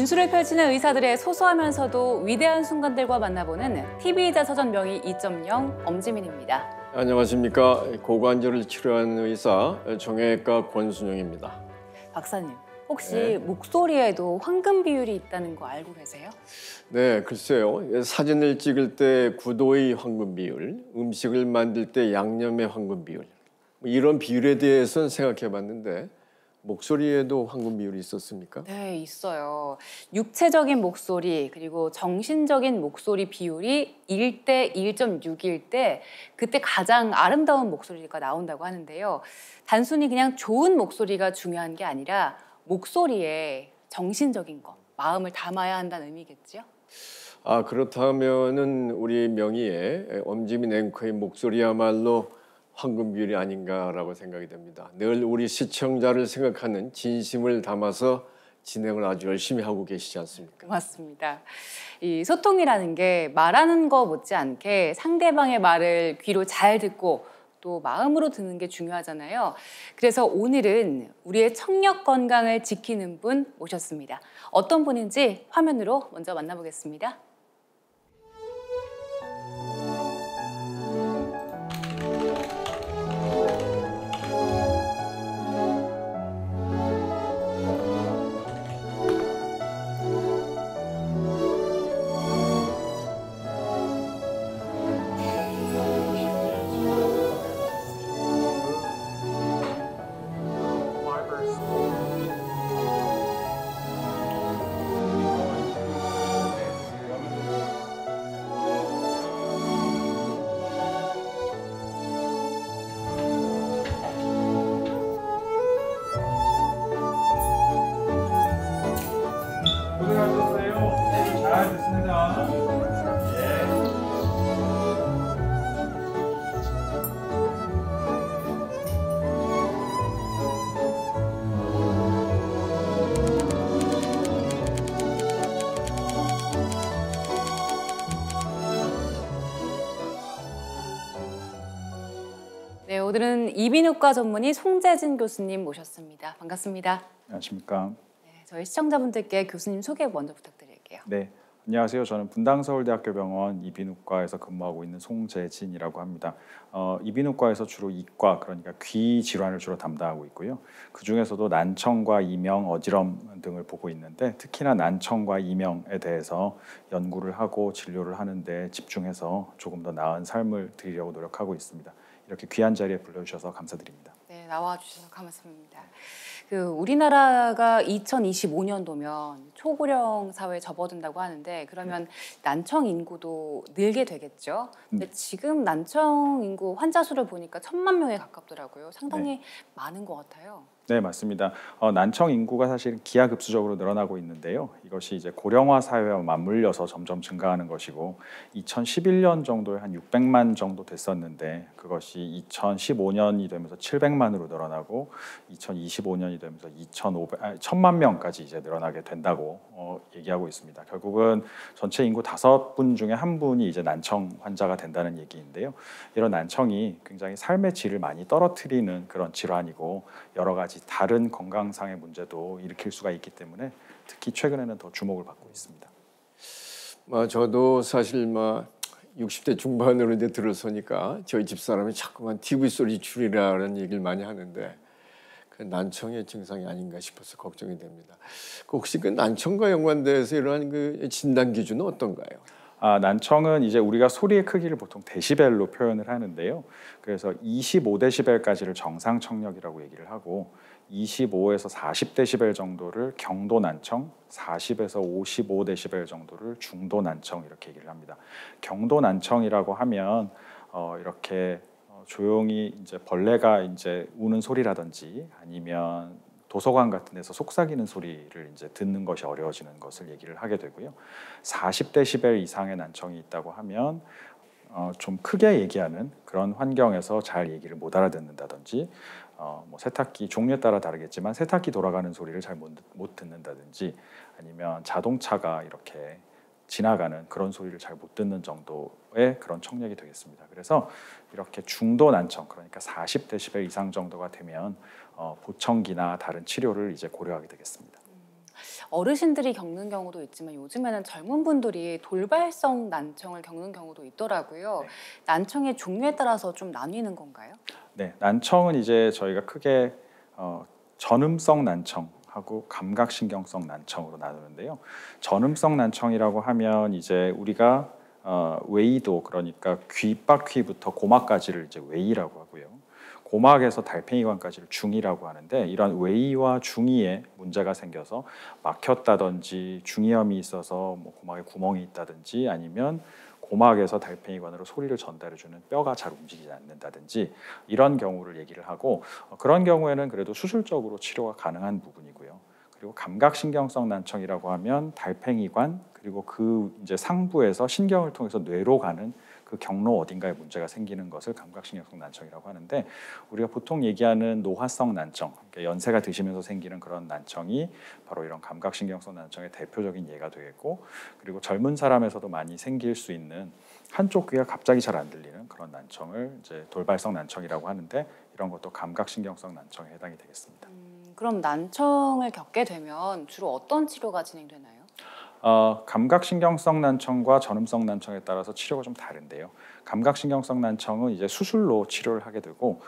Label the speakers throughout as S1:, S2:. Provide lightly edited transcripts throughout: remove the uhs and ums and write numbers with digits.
S1: 진술을 펼치는 의사들의 소소하면서도 위대한 순간들과 만나보는 TV의사 서전 명의 2.0 엄지민입니다.
S2: 안녕하십니까. 고관절을 치료하는 의사 정형외과 권순영입니다.
S1: 박사님, 혹시 목소리에도 황금 비율이 있다는 거 알고 계세요?
S2: 네, 글쎄요. 사진을 찍을 때 구도의 황금 비율, 음식을 만들 때 양념의 황금 비율, 이런 비율에 대해서는 생각해 봤는데 목소리에도 황금 비율이 있었습니까?
S1: 네, 있어요. 육체적인 목소리 그리고 정신적인 목소리 비율이 1대 1.6일 때 그때 가장 아름다운 목소리가 나온다고 하는데요. 단순히 그냥 좋은 목소리가 중요한 게 아니라 목소리에 정신적인 거, 마음을 담아야 한다는 의미겠죠?
S2: 그렇다면은 우리 명의의 엄지민 앵커의 목소리야말로 황금 비율이 아닌가라고 생각이 됩니다. 늘 우리 시청자를 생각하는 진심을 담아서 진행을 아주 열심히 하고 계시지 않습니까?
S1: 맞습니다. 이 소통이라는 게 말하는 거 못지않게 상대방의 말을 귀로 잘 듣고 또 마음으로 듣는 게 중요하잖아요. 그래서 오늘은 우리의 청력 건강을 지키는 분 모셨습니다. 어떤 분인지 화면으로 먼저 만나보겠습니다. 네, 오늘은 이비인후과 전문의 송재진 교수님 모셨습니다. 반갑습니다.
S3: 안녕하십니까.
S1: 네, 저희 시청자분들께 교수님 소개 먼저 부탁드릴게요.
S3: 네, 안녕하세요. 저는 분당서울대학교병원 이비인후과에서 근무하고 있는 송재진이라고 합니다. 이비인후과에서 주로 이과, 그러니까 귀 질환을 주로 담당하고 있고요. 그 중에서도 난청과 이명, 어지럼 등을 보고 있는데 특히나 난청과 이명에 대해서 연구를 하고 진료를 하는데 집중해서 조금 더 나은 삶을 드리려고 노력하고 있습니다. 이렇게 귀한 자리에 불러주셔서 감사드립니다.
S1: 네, 나와주셔서 감사합니다. 우리나라가 2025년도면 초고령 사회에 접어든다고 하는데 그러면 난청 인구도 늘게 되겠죠. 근데 지금 난청 인구 환자 수를 보니까 1,000만 명에 가깝더라고요. 상당히 많은 것 같아요.
S3: 네, 맞습니다. 난청 인구가 사실 기하급수적으로 늘어나고 있는데요. 이것이 이제 고령화 사회와 맞물려서 점점 증가하는 것이고 2011년 정도에 한 600만 정도 됐었는데 그것이 2015년이 되면서 700만으로 늘어나고 2025년이 되면서 1,000만 명까지 이제 늘어나게 된다고 얘기하고 있습니다. 결국은 전체 인구 5분 중에 1분이 이제 난청 환자가 된다는 얘기인데요. 이런 난청이 굉장히 삶의 질을 많이 떨어뜨리는 그런 질환이고 여러 가지 다른 건강상의 문제도 일으킬 수가 있기 때문에 특히 최근에는 더 주목을 받고 있습니다.
S2: 저도 사실 60대 중반으로 이제 들어서니까 저희 집사람이 자꾸만 TV 소리 줄이라는 얘기를 많이 하는데 그 난청의 증상이 아닌가 싶어서 걱정이 됩니다. 혹시 그 난청과 연관돼서 이러한 그 진단 기준은 어떤가요?
S3: 난청은 이제 우리가 소리의 크기를 보통 데시벨로 표현을 하는데요. 그래서 25데시벨까지를 정상 청력이라고 얘기를 하고 25에서 40데시벨 정도를 경도 난청, 40에서 55데시벨 정도를 중도 난청 이렇게 얘기를 합니다. 경도 난청이라고 하면 이렇게 조용히 이제 벌레가 이제 우는 소리라든지 아니면 도서관 같은 데서 속삭이는 소리를 이제 듣는 것이 어려워지는 것을 얘기를 하게 되고요. 40데시벨 이상의 난청이 있다고 하면 좀 크게 얘기하는 그런 환경에서 잘 얘기를 못 알아듣는다든지 세탁기 종류에 따라 다르겠지만 세탁기 돌아가는 소리를 잘 못 듣는다든지 아니면 자동차가 이렇게 지나가는 그런 소리를 잘 못 듣는 정도의 그런 청력이 되겠습니다. 그래서 이렇게 중도 난청, 그러니까 40데시벨 이상 정도가 되면 보청기나 다른 치료를 이제 고려하게 되겠습니다.
S1: 어르신들이 겪는 경우도 있지만 요즘에는 젊은 분들이 돌발성 난청을 겪는 경우도 있더라고요.
S3: 네.
S1: 난청의 종류에 따라서 좀 나뉘는 건가요?
S3: 네, 난청은 이제 저희가 크게 전음성 난청하고 감각신경성 난청으로 나누는데요. 전음성 난청이라고 하면 이제 우리가 웨이도, 그러니까 귓바퀴부터 고막까지를 이제 웨이라고 하고요. 고막에서 달팽이관까지를 중이라고 하는데, 이런 웨이와 중이에 문제가 생겨서 막혔다든지 중이염이 있어서 뭐 고막에 구멍이 있다든지, 아니면 고막에서 달팽이관으로 소리를 전달해주는 뼈가 잘 움직이지 않는다든지, 이런 경우를 얘기를 하고, 그런 경우에는 그래도 수술적으로 치료가 가능한 부분이고요. 그리고 감각신경성 난청이라고 하면 달팽이관, 그리고 그 이제 상부에서 신경을 통해서 뇌로 가는 그 경로 어딘가에 문제가 생기는 것을 감각신경성 난청이라고 하는데, 우리가 보통 얘기하는 노화성 난청, 그러니까 연세가 드시면서 생기는 그런 난청이 바로 이런 감각신경성 난청의 대표적인 예가 되겠고, 그리고 젊은 사람에서도 많이 생길 수 있는 한쪽 귀가 갑자기 잘 안 들리는 그런 난청을 이제 돌발성 난청이라고 하는데, 이런 것도 감각신경성 난청에 해당이 되겠습니다.
S1: 그럼 난청을 겪게 되면 주로 어떤 치료가 진행되나요?
S3: 감각신경성 난청과 전음성 난청에 따라서 치료가 좀 다른데요. 감각신경성 난청은 이제 수술로 치료를 하게 되고,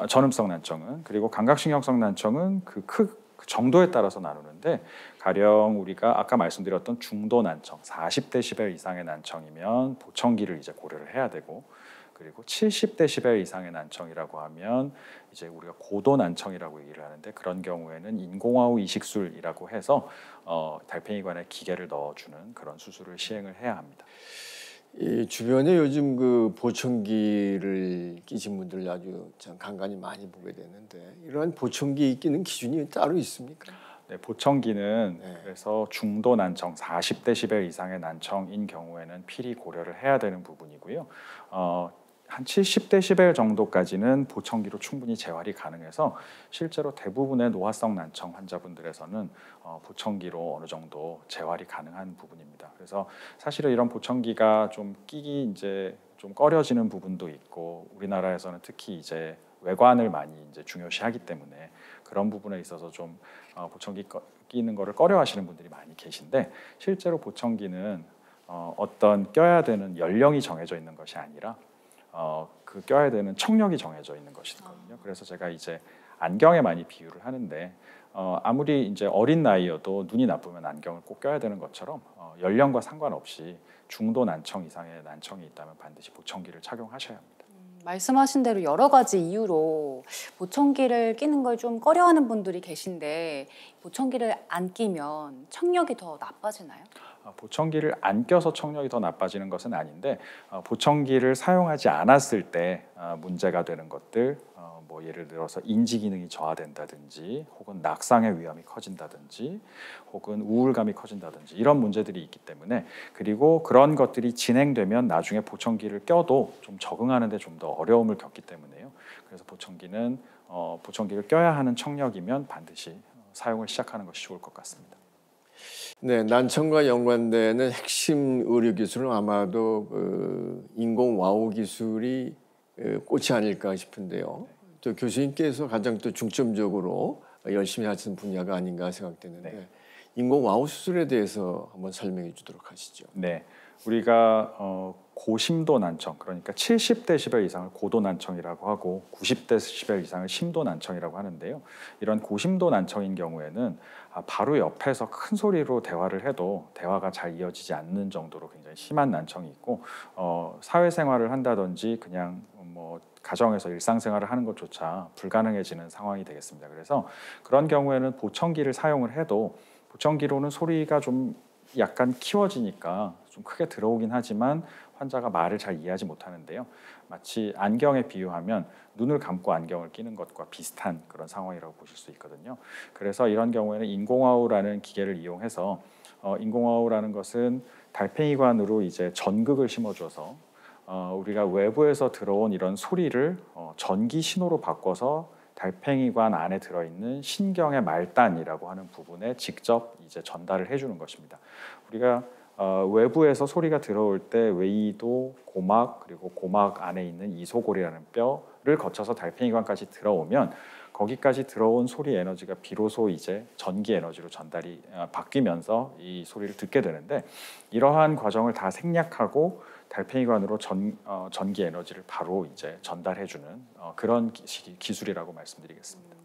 S3: 전음성 난청은, 그리고 감각신경성 난청은 그 정도에 따라서 나누는데, 가령 우리가 아까 말씀드렸던 중도 난청, 40데시벨 이상의 난청이면 보청기를 이제 고려를 해야 되고, 그리고 70데시벨 이상의 난청이라고 하면 이제 우리가 고도 난청이라고 얘기를 하는데, 그런 경우에는 인공화후 이식술이라고 해서 달팽이관에 기계를 넣어주는 그런 수술을 시행을 해야 합니다.
S2: 이 주변에 요즘 그 보청기를 끼신 분들 아주 참 간간히 많이 보게 되는데, 이러한 보청기 끼는 기준이 따로 있습니까?
S3: 네, 보청기는
S2: 네.
S3: 그래서 중도 난청, 40데시벨 이상의 난청인 경우에는 필히 고려를 해야 되는 부분이고요. 한 70데시벨 정도까지는 보청기로 충분히 재활이 가능해서 실제로 대부분의 노화성 난청 환자분들에서는 보청기로 어느 정도 재활이 가능한 부분입니다. 그래서 사실은 이런 보청기가 좀 끼기 이제 좀 꺼려지는 부분도 있고, 우리나라에서는 특히 이제 외관을 많이 이제 중요시하기 때문에 그런 부분에 있어서 좀 보청기 끼는 거를 꺼려하시는 분들이 많이 계신데, 실제로 보청기는 어떤 껴야 되는 연령이 정해져 있는 것이 아니라 그 껴야 되는 청력이 정해져 있는 것이거든요. 그래서 제가 이제 안경에 많이 비유를 하는데, 아무리 이제 어린 나이여도 눈이 나쁘면 안경을 꼭 껴야 되는 것처럼 연령과 상관없이 중도 난청 이상의 난청이 있다면 반드시 보청기를 착용하셔야 합니다.
S1: 말씀하신 대로 여러 가지 이유로 보청기를 끼는 걸 좀 꺼려하는 분들이 계신데, 보청기를 안 끼면 청력이 더 나빠지나요?
S3: 보청기를 안 껴서 청력이 더 나빠지는 것은 아닌데, 보청기를 사용하지 않았을 때 문제가 되는 것들, 뭐 예를 들어서 인지 기능이 저하된다든지, 혹은 낙상의 위험이 커진다든지, 혹은 우울감이 커진다든지, 이런 문제들이 있기 때문에, 그리고 그런 것들이 진행되면 나중에 보청기를 껴도 좀 적응하는 데 좀 더 어려움을 겪기 때문에요. 그래서 보청기는 보청기를 껴야 하는 청력이면 반드시 사용을 시작하는 것이 좋을 것 같습니다.
S2: 네, 난청과 연관되는 핵심 의료 기술은 아마도 인공와우 기술이 꽃이 아닐까 싶은데요. 또 교수님께서 가장 또 중점적으로 열심히 하시는 분야가 아닌가 생각되는데,
S3: 네.
S2: 인공와우 수술에 대해서 한번 설명해 주도록 하시죠.
S3: 네, 우리가 고심도 난청, 그러니까 70데시벨 이상을 고도 난청이라고 하고 90데시벨 이상을 심도 난청이라고 하는데요. 이런 고심도 난청인 경우에는 바로 옆에서 큰 소리로 대화를 해도 대화가 잘 이어지지 않는 정도로 굉장히 심한 난청이 있고, 사회생활을 한다든지 그냥 뭐 가정에서 일상생활을 하는 것조차 불가능해지는 상황이 되겠습니다. 그래서 그런 경우에는 보청기를 사용을 해도, 보청기로는 소리가 좀 약간 키워지니까 좀 크게 들어오긴 하지만 환자가 말을 잘 이해하지 못하는데요. 마치 안경에 비유하면 눈을 감고 안경을 끼는 것과 비슷한 그런 상황이라고 보실 수 있거든요. 그래서 이런 경우에는 인공화우라는 기계를 이용해서, 인공화우라는 것은 달팽이관으로 이제 전극을 심어줘서 우리가 외부에서 들어온 이런 소리를 전기 신호로 바꿔서 달팽이관 안에 들어있는 신경의 말단이라고 하는 부분에 직접 이제 전달을 해주는 것입니다. 우리가 외부에서 소리가 들어올 때 웨이도, 고막, 그리고 고막 안에 있는 이소골이라는 뼈를 거쳐서 달팽이관까지 들어오면 거기까지 들어온 소리 에너지가 비로소 이제 전기 에너지로 전달이 바뀌면서 이 소리를 듣게 되는데, 이러한 과정을 다 생략하고 달팽이관으로 전기 에너지를 바로 이제 전달해주는 그런 기술이라고 말씀드리겠습니다.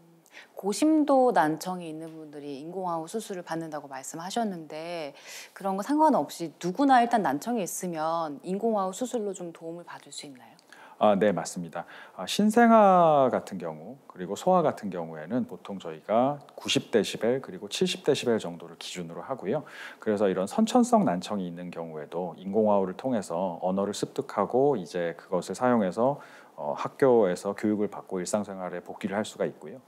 S1: 고심도 난청이 있는 분들이 인공아우 수술을 받는다고 말씀하셨는데, 그런 거 상관없이 누구나 일단 난청이 있으면 인공아우 수술로 좀 도움을 받을 수 있나요?
S3: 네, 맞습니다. 신생아 같은 경우 그리고 소아 같은 경우에는 보통 저희가 90데시벨 그리고 70데시벨 정도를 기준으로 하고요. 그래서 이런 선천성 난청이 있는 경우에도 인공아우를 통해서 언어를 습득하고 이제 그것을 사용해서 학교에서 교육을 받고 일상생활에 복귀를 할 수가 있고요.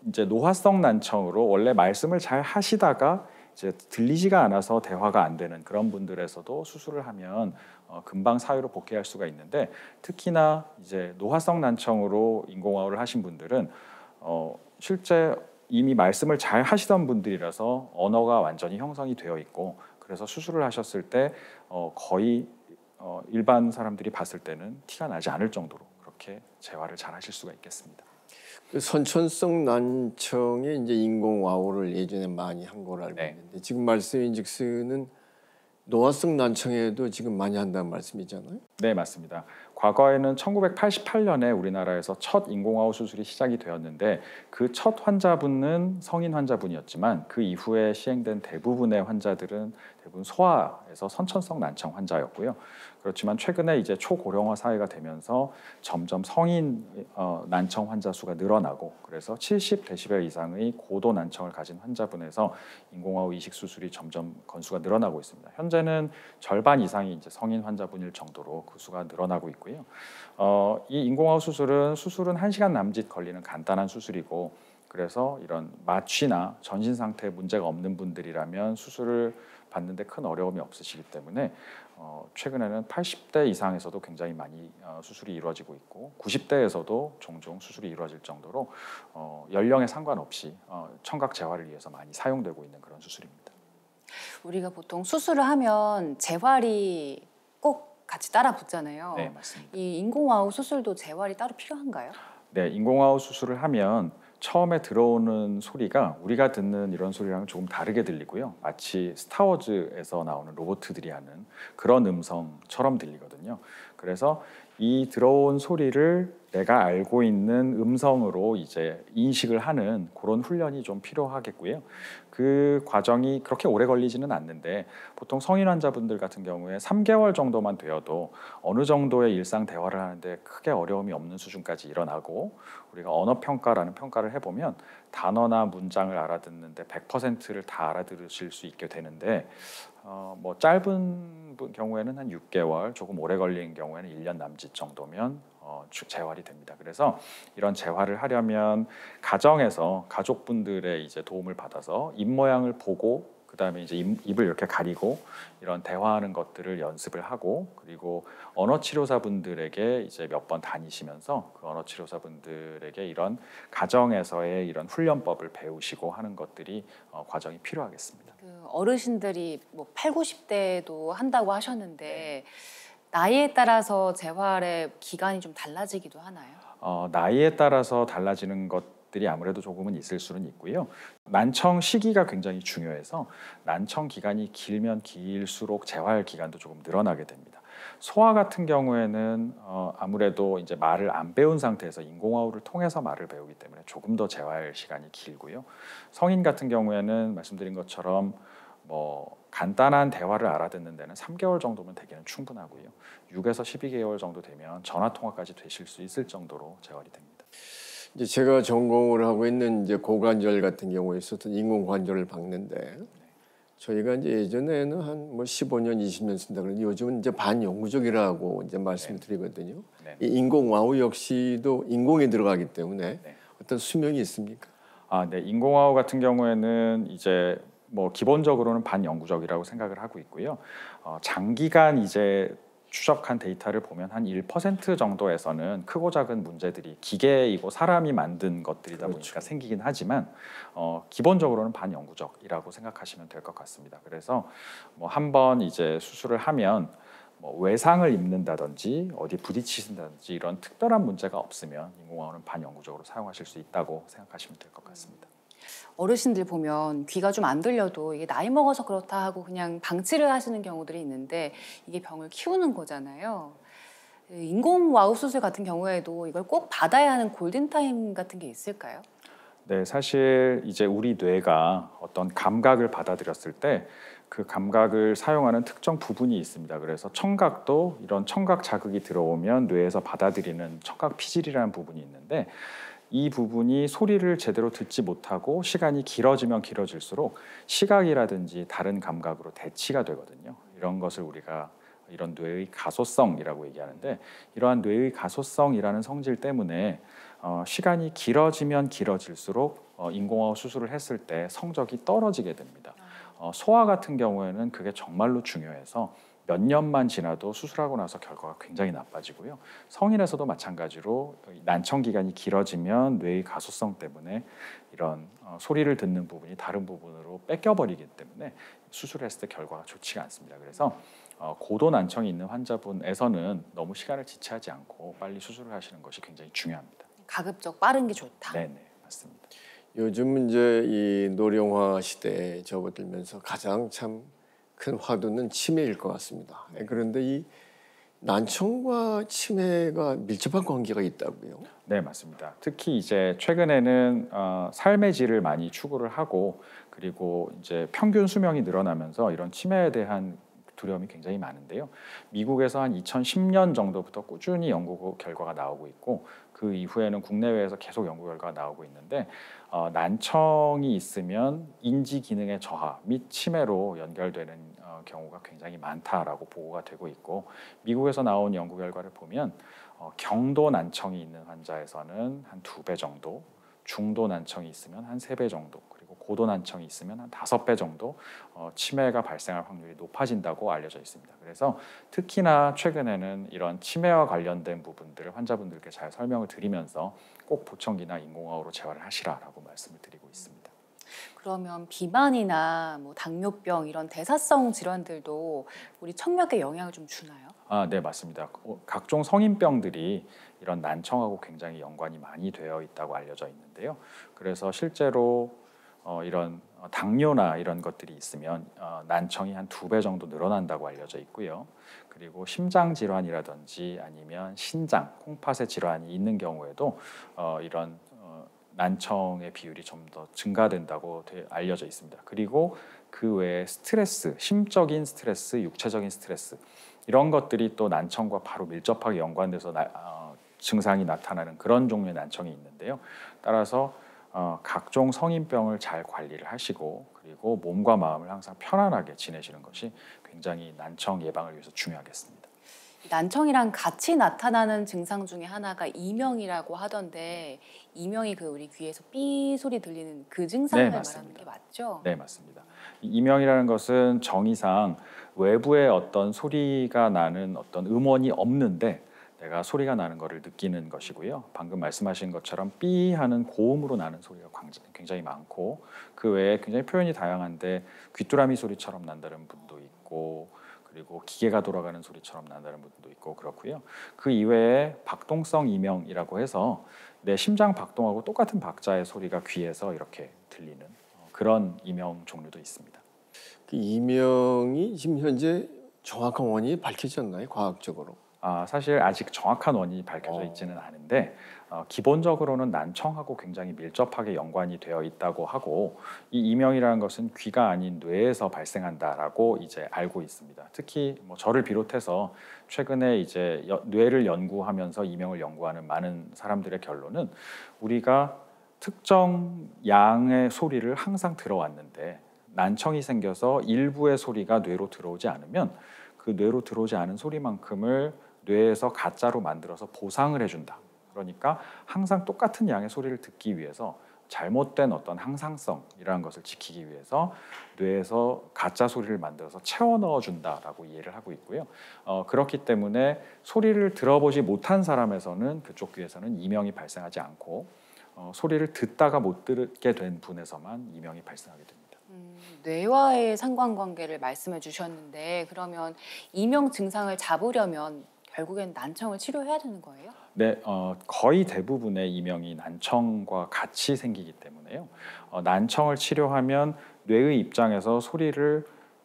S3: 이제 노화성 난청으로 원래 말씀을 잘 하시다가 이제 들리지가 않아서 대화가 안 되는 그런 분들에서도 수술을 하면 금방 사회로 복귀할 수가 있는데, 특히나 이제 노화성 난청으로 인공아우를 하신 분들은 실제 이미 말씀을 잘 하시던 분들이라서 언어가 완전히 형성이 되어 있고, 그래서 수술을 하셨을 때 거의 일반 사람들이 봤을 때는 티가 나지 않을 정도로 그렇게 재활을 잘 하실 수가 있겠습니다.
S2: 그 선천성 난청에 이제 인공와우를 예전에 많이 한 걸로 알고
S3: 네.
S2: 있는데, 지금 말씀인즉슨은 노화성 난청에도 지금 많이 한다는 말씀이잖아요.
S3: 네, 맞습니다. 과거에는 1988년에 우리나라에서 첫 인공아우 수술이 시작이 되었는데, 그 첫 환자분은 성인 환자분이었지만 그 이후에 시행된 대부분의 환자들은 대부분 소아에서 선천성 난청 환자였고요. 그렇지만 최근에 이제 초고령화 사회가 되면서 점점 성인 난청 환자 수가 늘어나고, 그래서 70데시벨 이상의 고도 난청을 가진 환자분에서 인공아우 이식 수술이 점점 건수가 늘어나고 있습니다. 현재는 절반 이상이 이제 성인 환자분일 정도로 그 수가 늘어나고 있고요. 이 인공아우 수술은 1시간 남짓 걸리는 간단한 수술이고, 그래서 이런 마취나 전신 상태에 문제가 없는 분들이라면 수술을 받는데 큰 어려움이 없으시기 때문에 최근에는 80대 이상에서도 굉장히 많이 수술이 이루어지고 있고, 90대에서도 종종 수술이 이루어질 정도로 연령에 상관없이 청각 재활을 위해서 많이 사용되고 있는 그런 수술입니다.
S1: 우리가 보통 수술을 하면 재활이 꼭 같이 따라 붙잖아요.
S3: 네, 맞습니다.
S1: 이 인공아우 수술도 재활이 따로 필요한가요?
S3: 네, 인공아우 수술을 하면 처음에 들어오는 소리가 우리가 듣는 이런 소리랑 조금 다르게 들리고요. 마치 스타워즈에서 나오는 로봇들이 하는 그런 음성처럼 들리거든요. 그래서 이 들어온 소리를 내가 알고 있는 음성으로 이제 인식을 하는 그런 훈련이 좀 필요하겠고요. 그 과정이 그렇게 오래 걸리지는 않는데, 보통 성인 환자분들 같은 경우에 3개월 정도만 되어도 어느 정도의 일상 대화를 하는데 크게 어려움이 없는 수준까지 일어나고, 우리가 언어 평가라는 평가를 해보면 단어나 문장을 알아듣는데 100%를 다 알아들으실 수 있게 되는데, 뭐 짧은 경우에는 한 6개월, 조금 오래 걸리는 경우에는 1년 남짓 정도면 재활이 됩니다. 그래서 이런 재활을 하려면 가정에서 가족분들의 이제 도움을 받아서 입 모양을 보고, 그다음에 이제 입을 이렇게 가리고 이런 대화하는 것들을 연습을 하고, 그리고 언어 치료사분들에게 이제 몇 번 다니시면서 그 언어 치료사분들에게 이런 가정에서의 이런 훈련법을 배우시고 하는 것들이 과정이 필요하겠습니다.
S1: 그 어르신들이 뭐 8, 90대도 한다고 하셨는데 나이에 따라서 재활의 기간이 좀 달라지기도 하나요?
S3: 나이에 따라서 달라지는 것들이 아무래도 조금은 있을 수는 있고요. 난청 시기가 굉장히 중요해서 난청 기간이 길면 길수록 재활 기간도 조금 늘어나게 됩니다. 소아 같은 경우에는 아무래도 이제 말을 안 배운 상태에서 인공아우를 통해서 말을 배우기 때문에 조금 더 재활 시간이 길고요. 성인 같은 경우에는 말씀드린 것처럼 뭐 간단한 대화를 알아듣는 데는 3개월 정도면 되기는 충분하고요. 6에서 12개월 정도 되면 전화 통화까지 되실 수 있을 정도로 재활이 됩니다.
S2: 이제 제가 전공을 하고 있는 이제 고관절 같은 경우에 있었던 인공관절을 박는데, 저희가 이제 예전에는 한 뭐 15년, 20년 쓴다 그러는데 요즘은 이제 반영구적이라고 이제 말씀드리거든요.
S3: 네.
S2: 이 인공와우 역시도 인공이 들어가기 때문에
S3: 네.
S2: 어떤 수명이 있습니까?
S3: 네. 인공아우 같은 경우에는 이제 뭐 기본적으로는 반영구적이라고 생각을 하고 있고요. 장기간 이제 추적한 데이터를 보면 한 1% 정도에서는 크고 작은 문제들이 기계이고 사람이 만든 것들이다 보니까 생기긴 하지만 기본적으로는 반영구적이라고 생각하시면 될 것 같습니다. 그래서 뭐 한번 이제 수술을 하면 뭐 외상을 입는다든지 어디 부딪히신다든지 이런 특별한 문제가 없으면 인공호흡은 반영구적으로 사용하실 수 있다고 생각하시면 될 것 같습니다.
S1: 어르신들 보면 귀가 좀 안 들려도 이게 나이 먹어서 그렇다 하고 그냥 방치를 하시는 경우들이 있는데 이게 병을 키우는 거잖아요. 인공 와우 수술 같은 경우에도 이걸 꼭 받아야 하는 골든타임 같은 게 있을까요?
S3: 네, 사실 이제 우리 뇌가 어떤 감각을 받아들였을 때 그 감각을 사용하는 특정 부분이 있습니다. 그래서 청각도 이런 청각 자극이 들어오면 뇌에서 받아들이는 청각 피질이라는 부분이 있는데 이 부분이 소리를 제대로 듣지 못하고 시간이 길어지면 길어질수록 시각이라든지 다른 감각으로 대치가 되거든요. 이런 것을 우리가 이런 뇌의 가소성이라고 얘기하는데 이러한 뇌의 가소성이라는 성질 때문에 시간이 길어지면 길어질수록 인공호흡 수술을 했을 때 성적이 떨어지게 됩니다. 소아 같은 경우에는 그게 정말로 중요해서 몇 년만 지나도 수술하고 나서 결과가 굉장히 나빠지고요. 성인에서도 마찬가지로 난청 기간이 길어지면 뇌의 가소성 때문에 이런 소리를 듣는 부분이 다른 부분으로 뺏겨버리기 때문에 수술했을 때 결과가 좋지가 않습니다. 그래서 고도 난청이 있는 환자분에서는 너무 시간을 지체하지 않고 빨리 수술을 하시는 것이 굉장히 중요합니다.
S1: 가급적 빠른 게 좋다.
S3: 네네, 맞습니다.
S2: 요즘 이제 이 노령화 시대에 접어들면서 가장 참 큰 화두는 치매일 것 같습니다. 그런데 이 난청과 치매가 밀접한 관계가 있다고요?
S3: 네, 맞습니다. 특히 이제 최근에는 삶의 질을 많이 추구를 하고 그리고 이제 평균 수명이 늘어나면서 이런 치매에 대한 두려움이 굉장히 많은데요. 미국에서 한 2010년 정도부터 꾸준히 연구 결과가 나오고 있고 그 이후에는 국내외에서 계속 연구 결과가 나오고 있는데 난청이 있으면 인지 기능의 저하 및 치매로 연결되는 경우가 굉장히 많다라고 보고가 되고 있고 미국에서 나온 연구 결과를 보면 경도 난청이 있는 환자에서는 한 2배 정도, 중도 난청이 있으면 한 3배 정도, 그리고 고도 난청이 있으면 한 5배 정도 치매가 발생할 확률이 높아진다고 알려져 있습니다. 그래서 특히나 최근에는 이런 치매와 관련된 부분들을 환자분들께 잘 설명을 드리면서 꼭 보청기나 인공호흡으로 재활을 하시라라고 말씀을 드리고 있습니다.
S1: 그러면 비만이나 뭐 당뇨병 이런 대사성 질환들도 우리 청력에 영향을 좀 주나요?
S3: 네, 맞습니다. 각종 성인병들이 이런 난청하고 굉장히 연관이 많이 되어 있다고 알려져 있는데요. 그래서 실제로 이런 당뇨나 이런 것들이 있으면 난청이 한 2배 정도 늘어난다고 알려져 있고요. 그리고 심장 질환이라든지 아니면 신장, 콩팥의 질환이 있는 경우에도 이런 난청의 비율이 좀 더 증가된다고 알려져 있습니다. 그리고 그 외에 스트레스, 심적인 스트레스, 육체적인 스트레스 이런 것들이 또 난청과 바로 밀접하게 연관돼서 증상이 나타나는 그런 종류의 난청이 있는데요. 따라서 각종 성인병을 잘 관리를 하시고 그리고 몸과 마음을 항상 편안하게 지내시는 것이 굉장히 난청 예방을 위해서 중요하겠습니다.
S1: 난청이랑 같이 나타나는 증상 중에 하나가 이명이라고 하던데 이명이 그 우리 귀에서 삐 소리 들리는 그 증상을 말하는 게 맞죠?
S3: 네, 맞습니다. 이명이라는 것은 정의상 외부에 어떤 소리가 나는 어떤 음원이 없는데 내가 소리가 나는 것을 느끼는 것이고요. 방금 말씀하신 것처럼 삐 하는 고음으로 나는 소리가 굉장히 많고 그 외에 굉장히 표현이 다양한데 귀뚜라미 소리처럼 난다는 분도 있고 그리고 기계가 돌아가는 소리처럼 난다는 분도 있고 그렇고요. 그 이외에 박동성 이명이라고 해서 내 심장 박동하고 똑같은 박자의 소리가 귀에서 이렇게 들리는 그런 이명 종류도 있습니다.
S2: 그 이명이 지금 현재 정확한 원인이 밝혀졌나요? 과학적으로?
S3: 사실 아직 정확한 원인이 밝혀져 있지는 않은데 기본적으로는 난청하고 굉장히 밀접하게 연관이 되어 있다고 하고 이 이명이라는 것은 귀가 아닌 뇌에서 발생한다라고 이제 알고 있습니다. 특히 뭐 저를 비롯해서 최근에 이제 뇌를 연구하면서 이명을 연구하는 많은 사람들의 결론은 우리가 특정 양의 소리를 항상 들어왔는데 난청이 생겨서 일부의 소리가 뇌로 들어오지 않으면 그 뇌로 들어오지 않은 소리만큼을 뇌에서 가짜로 만들어서 보상을 해준다. 그러니까 항상 똑같은 양의 소리를 듣기 위해서 잘못된 어떤 항상성이라는 것을 지키기 위해서 뇌에서 가짜 소리를 만들어서 채워 넣어준다라고 이해를 하고 있고요. 그렇기 때문에 소리를 들어보지 못한 사람에서는 그쪽 귀에서는 이명이 발생하지 않고 소리를 듣다가 못 듣게 된 분에서만 이명이 발생하게 됩니다.
S1: 뇌와의 상관관계를 말씀해 주셨는데 그러면 이명 증상을 잡으려면 결국엔 난청을 치료해야 되는 거예요?
S3: 네, 거의 대부분의 이명이 난청과 같이 생기기 때문에요. 난청을 치료하면 뇌의 입장에서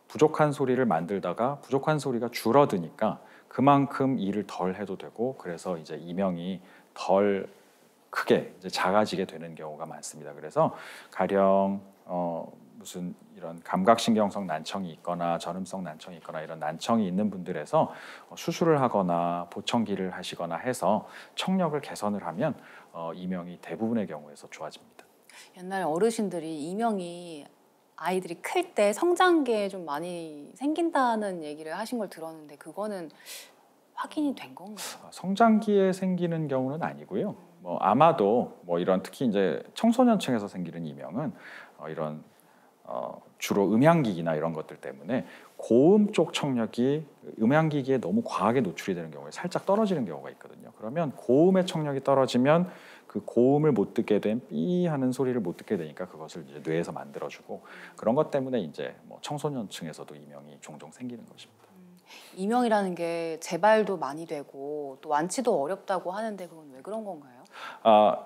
S3: 부족한 소리를 만들다가 부족한 소리가 줄어드니까 그만큼 일을 덜 해도 되고 그래서 이제 이명이 덜 크게 이제 작아지게 되는 경우가 많습니다. 그래서 가령 무슨 이런 감각신경성 난청이 있거나 전음성 난청이 있거나 이런 난청이 있는 분들에서 수술을 하거나 보청기를 하시거나 해서 청력을 개선을 하면 이명이 대부분의 경우에서 좋아집니다.
S1: 옛날 어르신들이 이명이 아이들이 클 때 성장기에 좀 많이 생긴다는 얘기를 하신 걸 들었는데 그거는 확인이 된 건가요?
S3: 성장기에 생기는 경우는 아니고요. 아마도 이런 특히 이제 청소년층에서 생기는 이명은 이런 주로 음향기기나 이런 것들 때문에 고음 쪽 청력이 음향기기에 너무 과하게 노출이 되는 경우에 살짝 떨어지는 경우가 있거든요. 그러면 고음의 청력이 떨어지면 그 고음을 못 듣게 된 삐 하는 소리를 못 듣게 되니까 그것을 이제 뇌에서 만들어주고 그런 것 때문에 이제 청소년층에서도 이명이 종종 생기는 것입니다.
S1: 이명이라는 게 재발도 많이 되고 또 완치도 어렵다고 하는데 그건 왜 그런 건가요?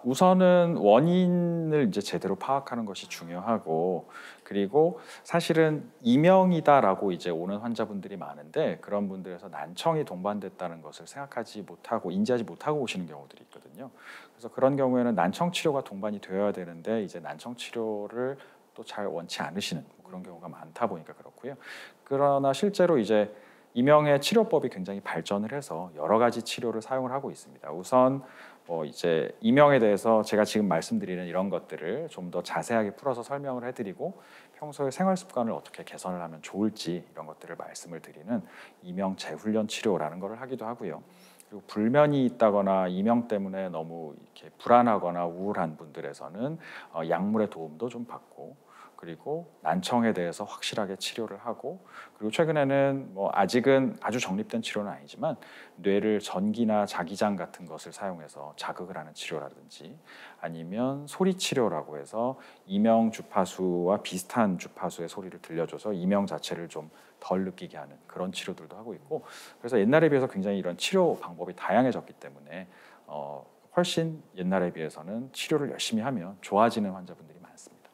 S3: 우선은 원인을 이제 제대로 파악하는 것이 중요하고 그리고 사실은 이명이다라고 이제 오는 환자분들이 많은데 그런 분들에서 난청이 동반됐다는 것을 생각하지 못하고 인지하지 못하고 오시는 경우들이 있거든요. 그래서 그런 경우에는 난청 치료가 동반이 되어야 되는데 이제 난청 치료를 또 잘 원치 않으시는 그런 경우가 많다 보니까 그렇고요. 그러나 실제로 이제 이명의 치료법이 굉장히 발전을 해서 여러 가지 치료를 사용을 하고 있습니다. 우선 이제 이명에 대해서 제가 지금 말씀드리는 이런 것들을 좀 더 자세하게 풀어서 설명을 해드리고 평소에 생활 습관을 어떻게 개선을 하면 좋을지 이런 것들을 말씀을 드리는 이명 재훈련 치료라는 것을 하기도 하고요. 그리고 불면이 있다거나 이명 때문에 너무 이렇게 불안하거나 우울한 분들에서는 약물의 도움도 좀 받고 그리고 난청에 대해서 확실하게 치료를 하고 그리고 최근에는 아직은 아주 정립된 치료는 아니지만 뇌를 전기나 자기장 같은 것을 사용해서 자극을 하는 치료라든지 아니면 소리 치료라고 해서 이명 주파수와 비슷한 주파수의 소리를 들려줘서 이명 자체를 좀 덜 느끼게 하는 그런 치료들도 하고 있고 그래서 옛날에 비해서 굉장히 이런 치료 방법이 다양해졌기 때문에 훨씬 옛날에 비해서는 치료를 열심히 하면 좋아지는 환자분들이 많습니다.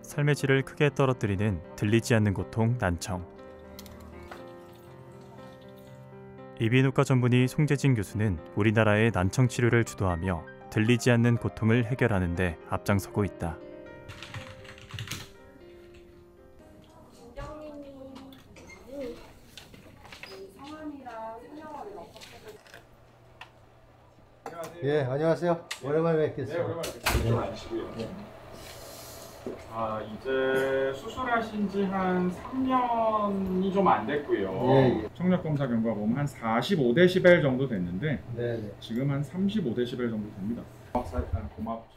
S4: 삶의 질을 크게 떨어뜨리는 들리지 않는 고통 난청. 이비인후과 전문의 송재진 교수는 우리나라의 난청 치료를 주도하며 들리지 않는 고통을 해결하는 데 앞장서고 있다.
S5: 예, 안녕하세요. 오랜만에 뵙겠어요.
S3: 네, 오랜만에 뵙겠습니다. 좀 앉으시고요. 이제 수술하신 지 한 3년이 좀 안 됐고요.
S5: 예.
S3: 청력 검사 결과 보면 한 45데시벨 정도 됐는데
S5: 네.
S3: 지금 한 35데시벨 정도 됩니다. 고맙죠.